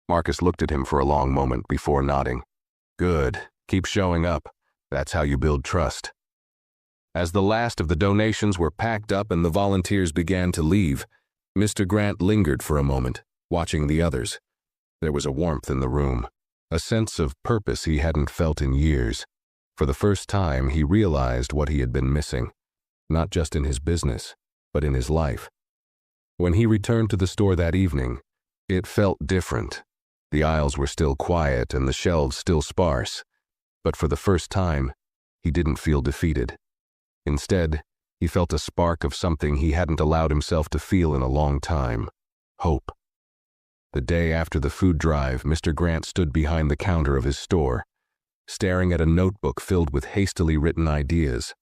Marcus looked at him for a long moment before nodding. "Good. Keep showing up. That's how you build trust." As the last of the donations were packed up and the volunteers began to leave, Mr. Grant lingered for a moment, watching the others. There was a warmth in the room, a sense of purpose he hadn't felt in years. For the first time, he realized what he had been missing, not just in his business, but in his life. When he returned to the store that evening, it felt different. The aisles were still quiet and the shelves still sparse, but for the first time, he didn't feel defeated. Instead, he felt a spark of something he hadn't allowed himself to feel in a long time: hope. The day after the food drive, Mr. Grant stood behind the counter of his store, staring at a notebook filled with hastily written ideas.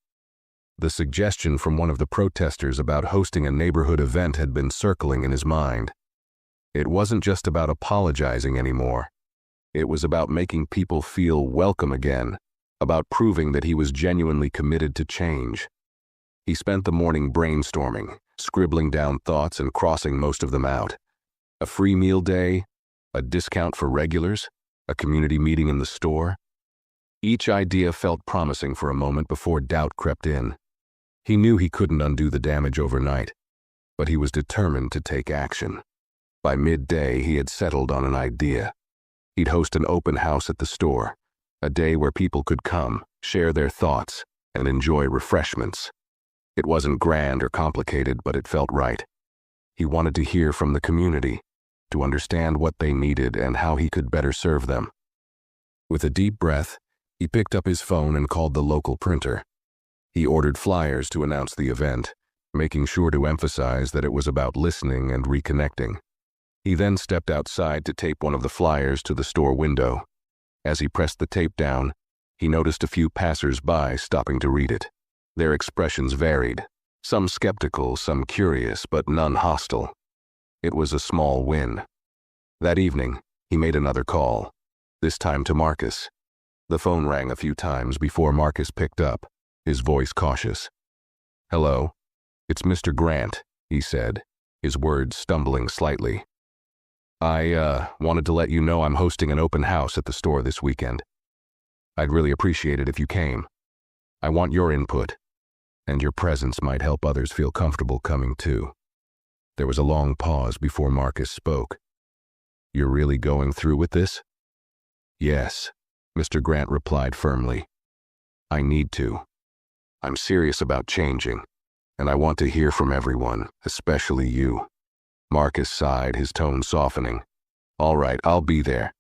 The suggestion from one of the protesters about hosting a neighborhood event had been circling in his mind. It wasn't just about apologizing anymore. It was about making people feel welcome again, about proving that he was genuinely committed to change. He spent the morning brainstorming, scribbling down thoughts and crossing most of them out. A free meal day, a discount for regulars, a community meeting in the store. Each idea felt promising for a moment before doubt crept in. He knew he couldn't undo the damage overnight, but he was determined to take action. By midday, he had settled on an idea. He'd host an open house at the store, a day where people could come, share their thoughts, and enjoy refreshments. It wasn't grand or complicated, but it felt right. He wanted to hear from the community, to understand what they needed and how he could better serve them. With a deep breath, he picked up his phone and called the local printer. He ordered flyers to announce the event, making sure to emphasize that it was about listening and reconnecting. He then stepped outside to tape one of the flyers to the store window. As he pressed the tape down, he noticed a few passers-by stopping to read it. Their expressions varied, some skeptical, some curious, but none hostile. It was a small win. That evening, he made another call. this time to Marcus. The phone rang a few times before Marcus picked up, his voice cautious. "Hello, it's Mr. Grant," he said, his words stumbling slightly. "I wanted to let you know I'm hosting an open house at the store this weekend. I'd really appreciate it if you came. I want your input, and your presence might help others feel comfortable coming too." There was a long pause before Marcus spoke. "You're really going through with this?" "Yes," Mr. Grant replied firmly. "I need to. I'm serious about changing, and I want to hear from everyone, especially you." Marcus sighed, his tone softening. "All right, I'll be there,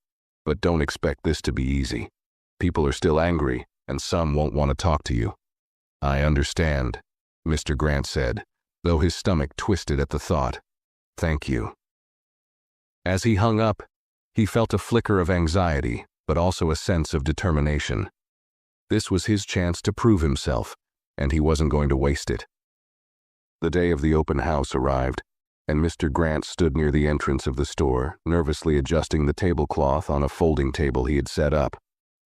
but don't expect this to be easy. People are still angry, and some won't want to talk to you." "I understand," Mr. Grant said, though his stomach twisted at the thought. "Thank you." As he hung up, he felt a flicker of anxiety, but also a sense of determination. This was his chance to prove himself, and he wasn't going to waste it. The day of the open house arrived, and Mr. Grant stood near the entrance of the store, nervously adjusting the tablecloth on a folding table he had set up.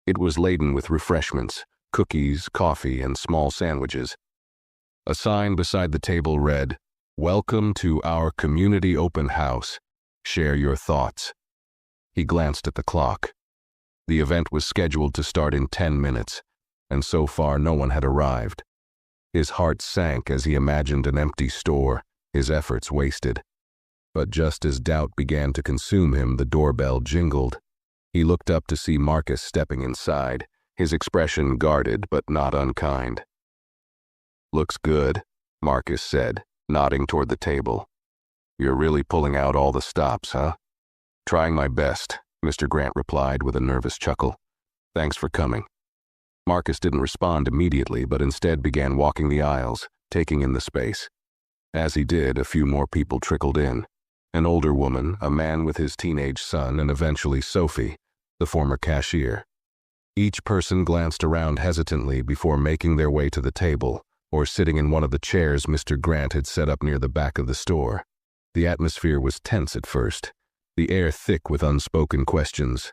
It was laden with refreshments, cookies, coffee, and small sandwiches. A sign beside the table read, "Welcome to our community open house. Share your thoughts." He glanced at the clock. The event was scheduled to start in 10 minutes, and so far no one had arrived. His heart sank as he imagined an empty store, his efforts wasted. But just as doubt began to consume him, the doorbell jingled. He looked up to see Marcus stepping inside, his expression guarded but not unkind. "Looks good," Marcus said, nodding toward the table. "You're really pulling out all the stops, huh?" "Trying my best," Mr. Grant replied with a nervous chuckle. "Thanks for coming." Marcus didn't respond immediately, but instead began walking the aisles, taking in the space. As he did, a few more people trickled in. An older woman, a man with his teenage son, and eventually Sophie, the former cashier. Each person glanced around hesitantly before making their way to the table, or sitting in one of the chairs Mr. Grant had set up near the back of the store. The atmosphere was tense at first, the air thick with unspoken questions.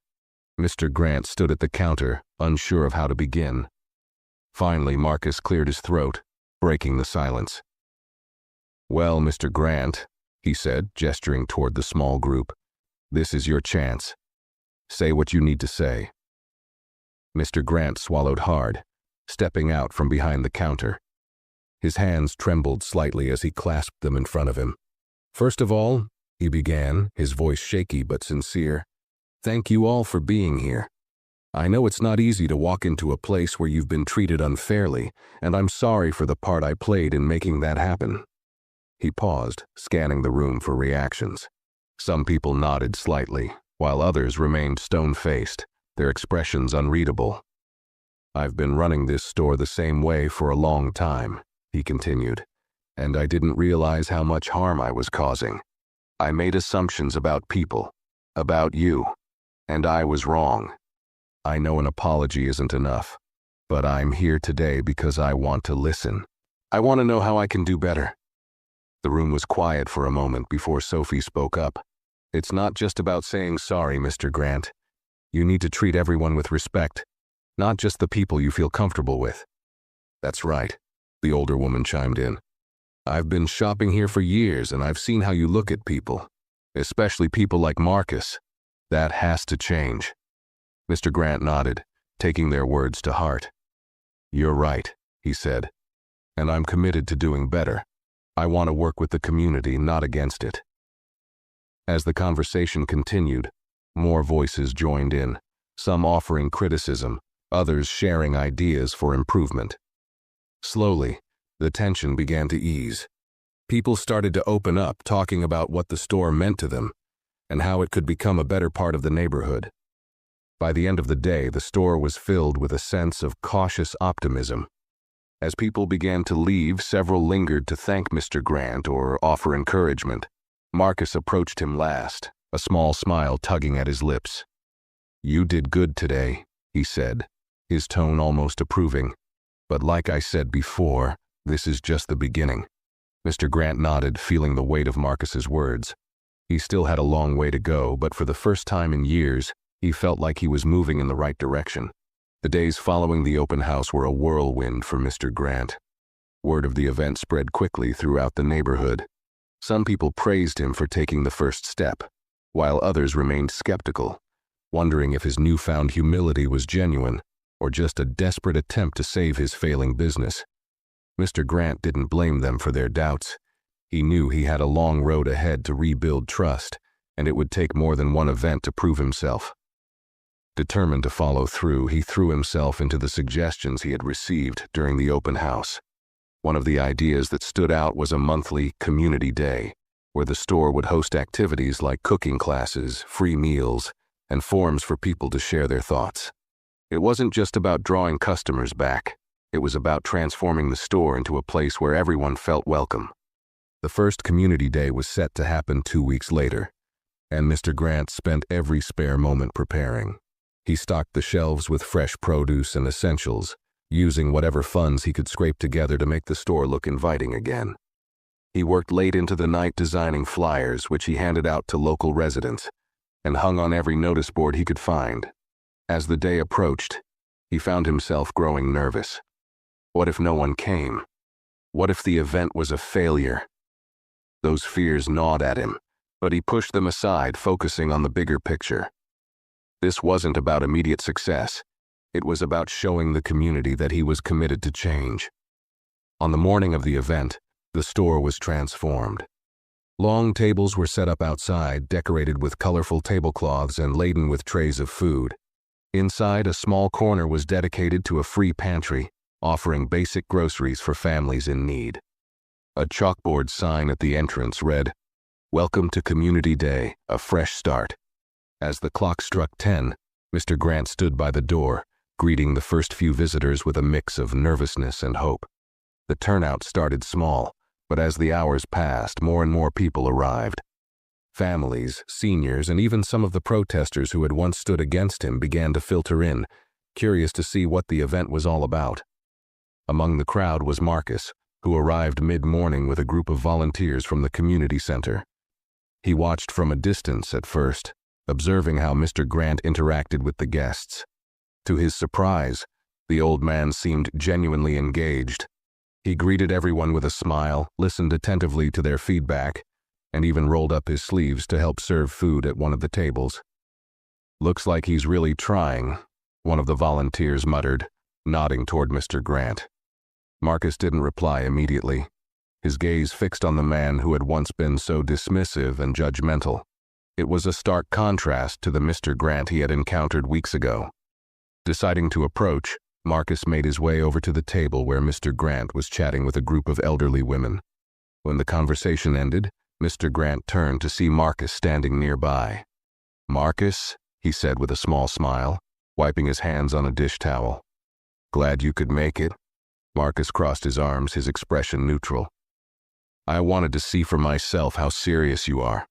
Mr. Grant stood at the counter, unsure of how to begin. Finally, Marcus cleared his throat, breaking the silence. "Well, Mr. Grant," he said, gesturing toward the small group, "this is your chance. Say what you need to say." Mr. Grant swallowed hard, stepping out from behind the counter. His hands trembled slightly as he clasped them in front of him. "First of all," he began, his voice shaky but sincere, "thank you all for being here. I know it's not easy to walk into a place where you've been treated unfairly, and I'm sorry for the part I played in making that happen." He paused, scanning the room for reactions. Some people nodded slightly, while others remained stone-faced, their expressions unreadable. "I've been running this store the same way for a long time," he continued, "and I didn't realize how much harm I was causing. I made assumptions about people, about you, and I was wrong. I know an apology isn't enough, but I'm here today because I want to listen. I want to know how I can do better." The room was quiet for a moment before Sophie spoke up. "It's not just about saying sorry, Mr. Grant. You need to treat everyone with respect, not just the people you feel comfortable with." "That's right," the older woman chimed in. "I've been shopping here for years, and I've seen how you look at people, especially people like Marcus. That has to change." Mr. Grant nodded, taking their words to heart. "You're right," he said, "and I'm committed to doing better. I want to work with the community, not against it." As the conversation continued, more voices joined in, some offering criticism, others sharing ideas for improvement. Slowly, the tension began to ease. People started to open up, talking about what the store meant to them and how it could become a better part of the neighborhood. By the end of the day, the store was filled with a sense of cautious optimism. As people began to leave, several lingered to thank Mr. Grant or offer encouragement. Marcus approached him last, a small smile tugging at his lips. "You did good today," he said, his tone almost approving. "But like I said before, this is just the beginning." Mr. Grant nodded, feeling the weight of Marcus's words. He still had a long way to go, but for the first time in years, He felt like he was moving in the right direction. The days following the open house were a whirlwind for Mr. Grant. Word of the event spread quickly throughout the neighborhood. Some people praised him for taking the first step, while others remained skeptical, wondering if his newfound humility was genuine or just a desperate attempt to save his failing business. Mr. Grant didn't blame them for their doubts. He knew he had a long road ahead to rebuild trust, and it would take more than one event to prove himself. Determined to follow through, he threw himself into the suggestions he had received during the open house. One of the ideas that stood out was a monthly community day, where the store would host activities like cooking classes, free meals, and forums for people to share their thoughts. It wasn't just about drawing customers back. It was about transforming the store into a place where everyone felt welcome. The first community day was set to happen 2 weeks later, and Mr. Grant spent every spare moment preparing. He stocked the shelves with fresh produce and essentials, using whatever funds he could scrape together to make the store look inviting again. He worked late into the night designing flyers, which he handed out to local residents, and hung on every notice board he could find. As the day approached, he found himself growing nervous. What if no one came? What if the event was a failure? Those fears gnawed at him, but he pushed them aside, focusing on the bigger picture. This wasn't about immediate success. It was about showing the community that he was committed to change. On the morning of the event, the store was transformed. Long tables were set up outside, decorated with colorful tablecloths and laden with trays of food. Inside, a small corner was dedicated to a free pantry, offering basic groceries for families in need. A chalkboard sign at the entrance read, "Welcome to Community Day, a fresh start." As the clock struck 10, Mr. Grant stood by the door, greeting the first few visitors with a mix of nervousness and hope. The turnout started small, but as the hours passed, more and more people arrived. Families, seniors, and even some of the protesters who had once stood against him began to filter in, curious to see what the event was all about. Among the crowd was Marcus, who arrived mid-morning with a group of volunteers from the community center. He watched from a distance at first, observing how Mr. Grant interacted with the guests. To his surprise, the old man seemed genuinely engaged. He greeted everyone with a smile, listened attentively to their feedback, and even rolled up his sleeves to help serve food at one of the tables. "Looks like he's really trying," one of the volunteers muttered, nodding toward Mr. Grant. Marcus didn't reply immediately, his gaze fixed on the man who had once been so dismissive and judgmental. It was a stark contrast to the Mr. Grant he had encountered weeks ago. Deciding to approach, Marcus made his way over to the table where Mr. Grant was chatting with a group of elderly women. When the conversation ended, Mr. Grant turned to see Marcus standing nearby. "Marcus," he said with a small smile, wiping his hands on a dish towel. "Glad you could make it." Marcus crossed his arms, his expression neutral. "I wanted to see for myself how serious you are."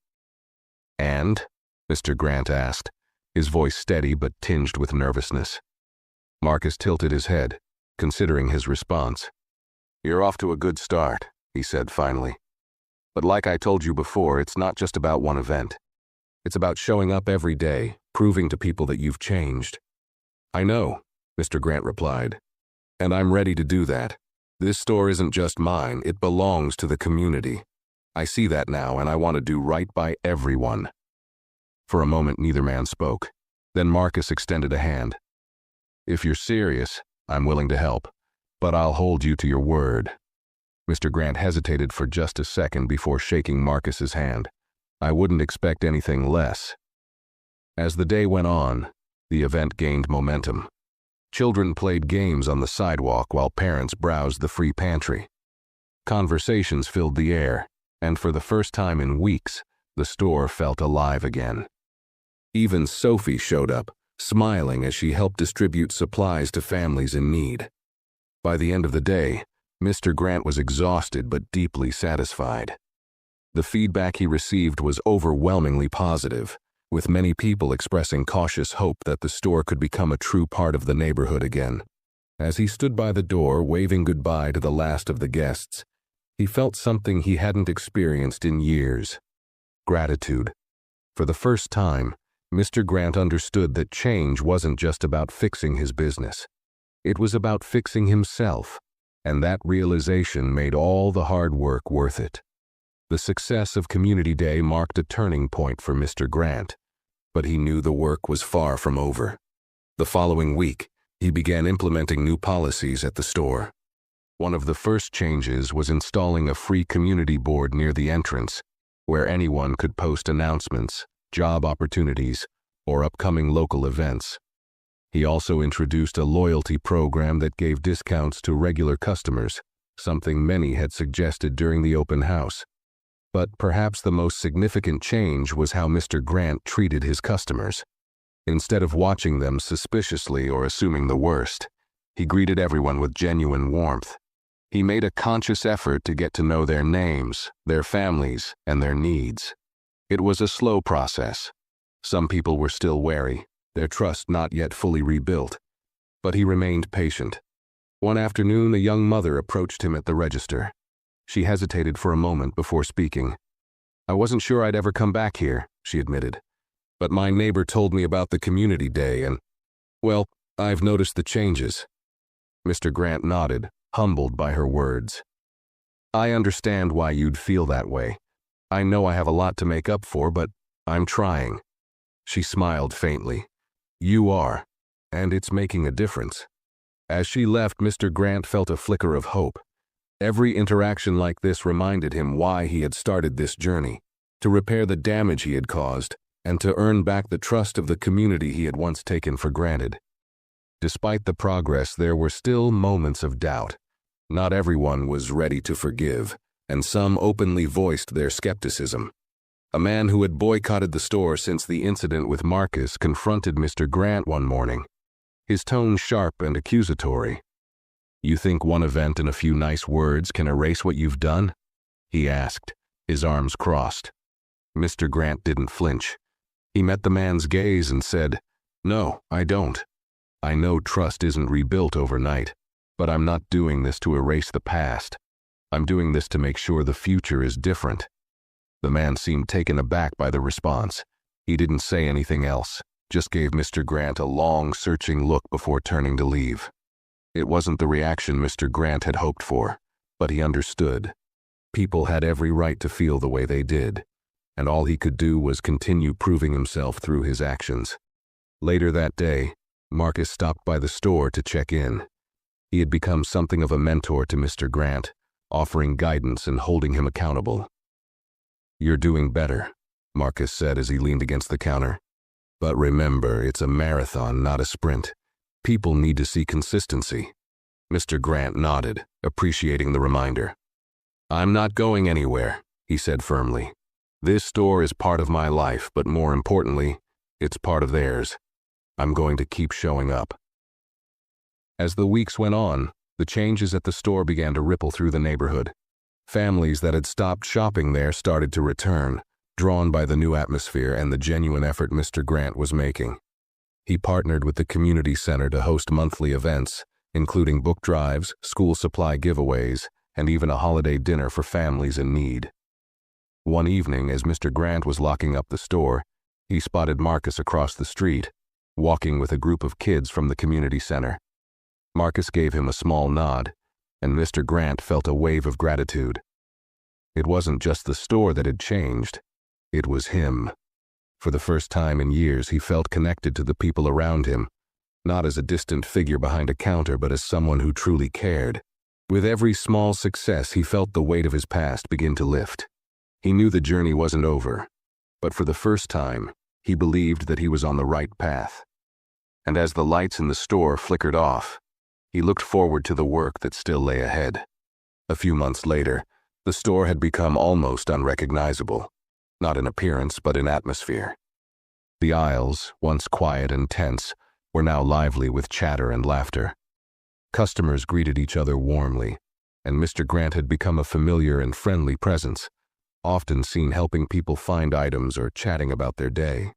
"And?" Mr. Grant asked, his voice steady but tinged with nervousness. Marcus tilted his head, considering his response. "You're off to a good start," he said finally. "But like I told you before, it's not just about one event. It's about showing up every day, proving to people that you've changed." "I know," Mr. Grant replied, "and I'm ready to do that. This store isn't just mine, it belongs to the community. I see that now, and I want to do right by everyone." For a moment, neither man spoke. Then Marcus extended a hand. "If you're serious, I'm willing to help, but I'll hold you to your word." Mr. Grant hesitated for just a second before shaking Marcus's hand. "I wouldn't expect anything less." As the day went on, the event gained momentum. Children played games on the sidewalk while parents browsed the free pantry. Conversations filled the air, and for the first time in weeks, the store felt alive again. Even Sophie showed up, smiling as she helped distribute supplies to families in need. By the end of the day, Mr. Grant was exhausted but deeply satisfied. The feedback he received was overwhelmingly positive, with many people expressing cautious hope that the store could become a true part of the neighborhood again. As he stood by the door, waving goodbye to the last of the guests, he felt something he hadn't experienced in years: gratitude. For the first time, Mr. Grant understood that change wasn't just about fixing his business. It was about fixing himself, and that realization made all the hard work worth it. The success of Community Day marked a turning point for Mr. Grant, but he knew the work was far from over. The following week, he began implementing new policies at the store. One of the first changes was installing a free community board near the entrance, where anyone could post announcements, job opportunities, or upcoming local events. He also introduced a loyalty program that gave discounts to regular customers, something many had suggested during the open house. But perhaps the most significant change was how Mr. Grant treated his customers. Instead of watching them suspiciously or assuming the worst, he greeted everyone with genuine warmth. He made a conscious effort to get to know their names, their families, and their needs. It was a slow process. Some people were still wary, their trust not yet fully rebuilt, but he remained patient. One afternoon, a young mother approached him at the register. She hesitated for a moment before speaking. "I wasn't sure I'd ever come back here," she admitted. "But my neighbor told me about the Community Day and, well, I've noticed the changes." Mr. Grant nodded, humbled by her words. "I understand why you'd feel that way. I know I have a lot to make up for, but I'm trying." She smiled faintly. "You are, and it's making a difference." As she left, Mr. Grant felt a flicker of hope. Every interaction like this reminded him why he had started this journey, to repair the damage he had caused, and to earn back the trust of the community he had once taken for granted. Despite the progress, there were still moments of doubt. Not everyone was ready to forgive, and some openly voiced their skepticism. A man who had boycotted the store since the incident with Marcus confronted Mr. Grant one morning, his tone sharp and accusatory. "You think one event and a few nice words can erase what you've done?" he asked, his arms crossed. Mr. Grant didn't flinch. He met the man's gaze and said, "No, I don't. I know trust isn't rebuilt overnight, but I'm not doing this to erase the past. I'm doing this to make sure the future is different." The man seemed taken aback by the response. He didn't say anything else, just gave Mr. Grant a long, searching look before turning to leave. It wasn't the reaction Mr. Grant had hoped for, but he understood. People had every right to feel the way they did, and all he could do was continue proving himself through his actions. Later that day, Marcus stopped by the store to check in. He had become something of a mentor to Mr. Grant, offering guidance and holding him accountable. "You're doing better," Marcus said as he leaned against the counter. "But remember, it's a marathon, not a sprint. People need to see consistency." Mr. Grant nodded, appreciating the reminder. "I'm not going anywhere," he said firmly. "This store is part of my life, but more importantly, it's part of theirs. I'm going to keep showing up." As the weeks went on, the changes at the store began to ripple through the neighborhood. Families that had stopped shopping there started to return, drawn by the new atmosphere and the genuine effort Mr. Grant was making. He partnered with the community center to host monthly events, including book drives, school supply giveaways, and even a holiday dinner for families in need. One evening, as Mr. Grant was locking up the store, he spotted Marcus across the street, walking with a group of kids from the community center. Marcus gave him a small nod, and Mr. Grant felt a wave of gratitude. It wasn't just the store that had changed, it was him. For the first time in years, he felt connected to the people around him, not as a distant figure behind a counter, but as someone who truly cared. With every small success, he felt the weight of his past begin to lift. He knew the journey wasn't over, but for the first time, he believed that he was on the right path. And as the lights in the store flickered off, he looked forward to the work that still lay ahead. A few months later, the store had become almost unrecognizable, not in appearance but in atmosphere. The aisles, once quiet and tense, were now lively with chatter and laughter. Customers greeted each other warmly, and Mr. Grant had become a familiar and friendly presence, often seen helping people find items or chatting about their day.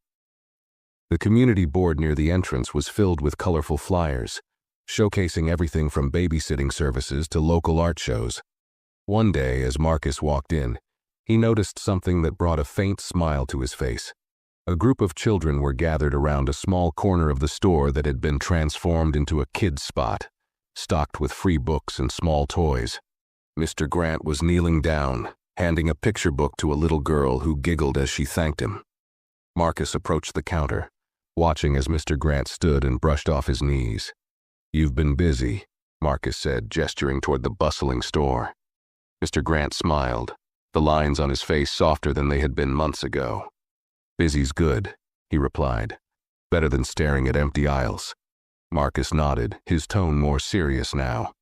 The community board near the entrance was filled with colorful flyers, showcasing everything from babysitting services to local art shows. One day, as Marcus walked in, he noticed something that brought a faint smile to his face. A group of children were gathered around a small corner of the store that had been transformed into a kids' spot, stocked with free books and small toys. Mr. Grant was kneeling down, handing a picture book to a little girl who giggled as she thanked him. Marcus approached the counter, watching as Mr. Grant stood and brushed off his knees. "You've been busy," Marcus said, gesturing toward the bustling store. Mr. Grant smiled, the lines on his face softer than they had been months ago. "Busy's good," he replied. "Better than staring at empty aisles." Marcus nodded, his tone more serious now.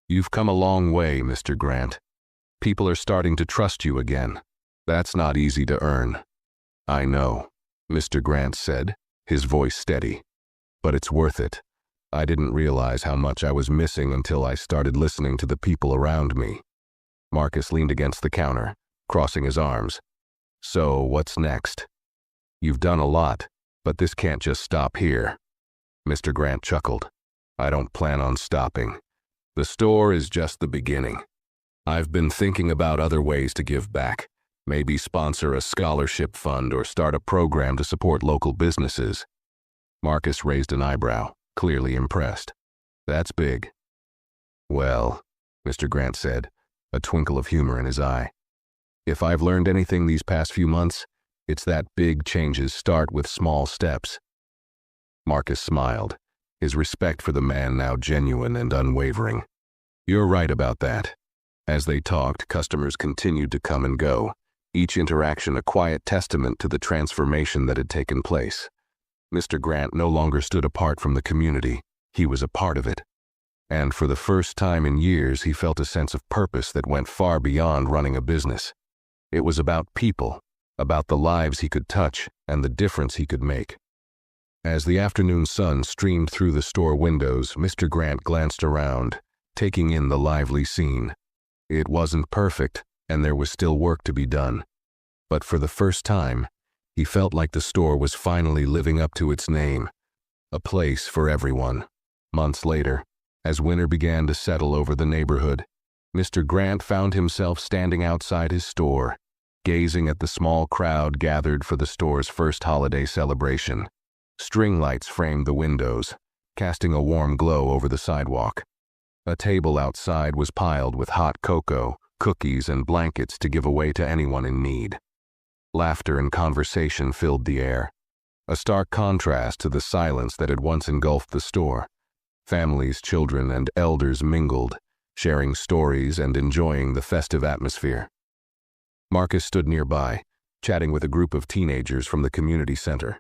"You've come a long way, Mr. Grant. People are starting to trust you again. That's not easy to earn." "I know," Mr. Grant said, his voice steady. "But it's worth it. I didn't realize how much I was missing until I started listening to the people around me." Marcus leaned against the counter, crossing his arms. "So, what's next? You've done a lot, but this can't just stop here." Mr. Grant chuckled. "I don't plan on stopping. The store is just the beginning. I've been thinking about other ways to give back. Maybe sponsor a scholarship fund or start a program to support local businesses." Marcus raised an eyebrow, clearly impressed. "That's big." "Well," Mr. Grant said, a twinkle of humor in his eye, "if I've learned anything these past few months, it's that big changes start with small steps." Marcus smiled, his respect for the man now genuine and unwavering. "You're right about that." As they talked, customers continued to come and go, each interaction a quiet testament to the transformation that had taken place. Mr. Grant no longer stood apart from the community, he was a part of it. And for the first time in years, he felt a sense of purpose that went far beyond running a business. It was about people, about the lives he could touch and the difference he could make. As the afternoon sun streamed through the store windows, Mr. Grant glanced around, taking in the lively scene. It wasn't perfect, and there was still work to be done. But for the first time, he felt like the store was finally living up to its name, a place for everyone. Months later, as winter began to settle over the neighborhood, Mr. Grant found himself standing outside his store, gazing at the small crowd gathered for the store's first holiday celebration. String lights framed the windows, casting a warm glow over the sidewalk. A table outside was piled with hot cocoa, cookies, and blankets to give away to anyone in need. Laughter and conversation filled the air, a stark contrast to the silence that had once engulfed the store. Families, children, and elders mingled, sharing stories and enjoying the festive atmosphere. Marcus stood nearby, chatting with a group of teenagers from the community center.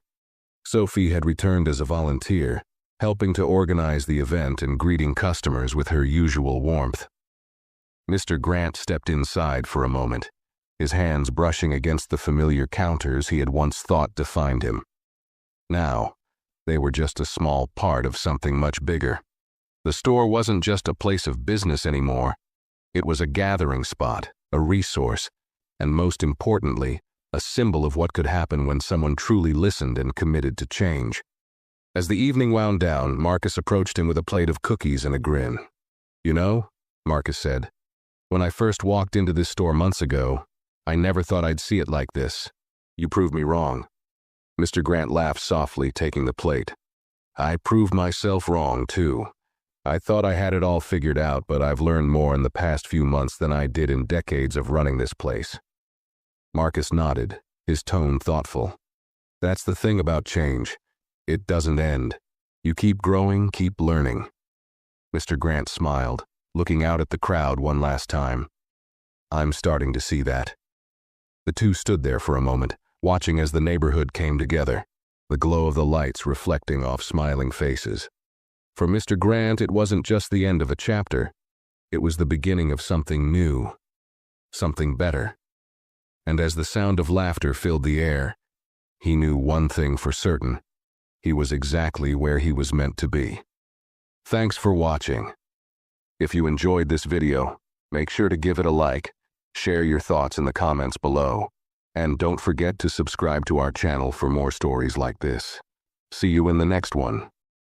Sophie had returned as a volunteer, helping to organize the event and greeting customers with her usual warmth. Mr. Grant stepped inside for a moment, his hands brushing against the familiar counters he had once thought defined him. Now, they were just a small part of something much bigger. The store wasn't just a place of business anymore. It was a gathering spot, a resource, and most importantly, a symbol of what could happen when someone truly listened and committed to change. As the evening wound down, Marcus approached him with a plate of cookies and a grin. "You know," Marcus said, "when I first walked into this store months ago, I never thought I'd see it like this. You proved me wrong." Mr. Grant laughed softly, taking the plate. "I proved myself wrong, too. I thought I had it all figured out, but I've learned more in the past few months than I did in decades of running this place." Marcus nodded, his tone thoughtful. "That's the thing about change. It doesn't end. You keep growing, keep learning." Mr. Grant smiled, looking out at the crowd one last time. "I'm starting to see that." The two stood there for a moment, watching as the neighborhood came together, the glow of the lights reflecting off smiling faces. For Mr. Grant, it wasn't just the end of a chapter. It was the beginning of something new, something better. And as the sound of laughter filled the air, he knew one thing for certain. He was exactly where he was meant to be. Thanks for watching. If you enjoyed this video, make sure to give it a like, share your thoughts in the comments below, and don't forget to subscribe to our channel for more stories like this. See you in the next one.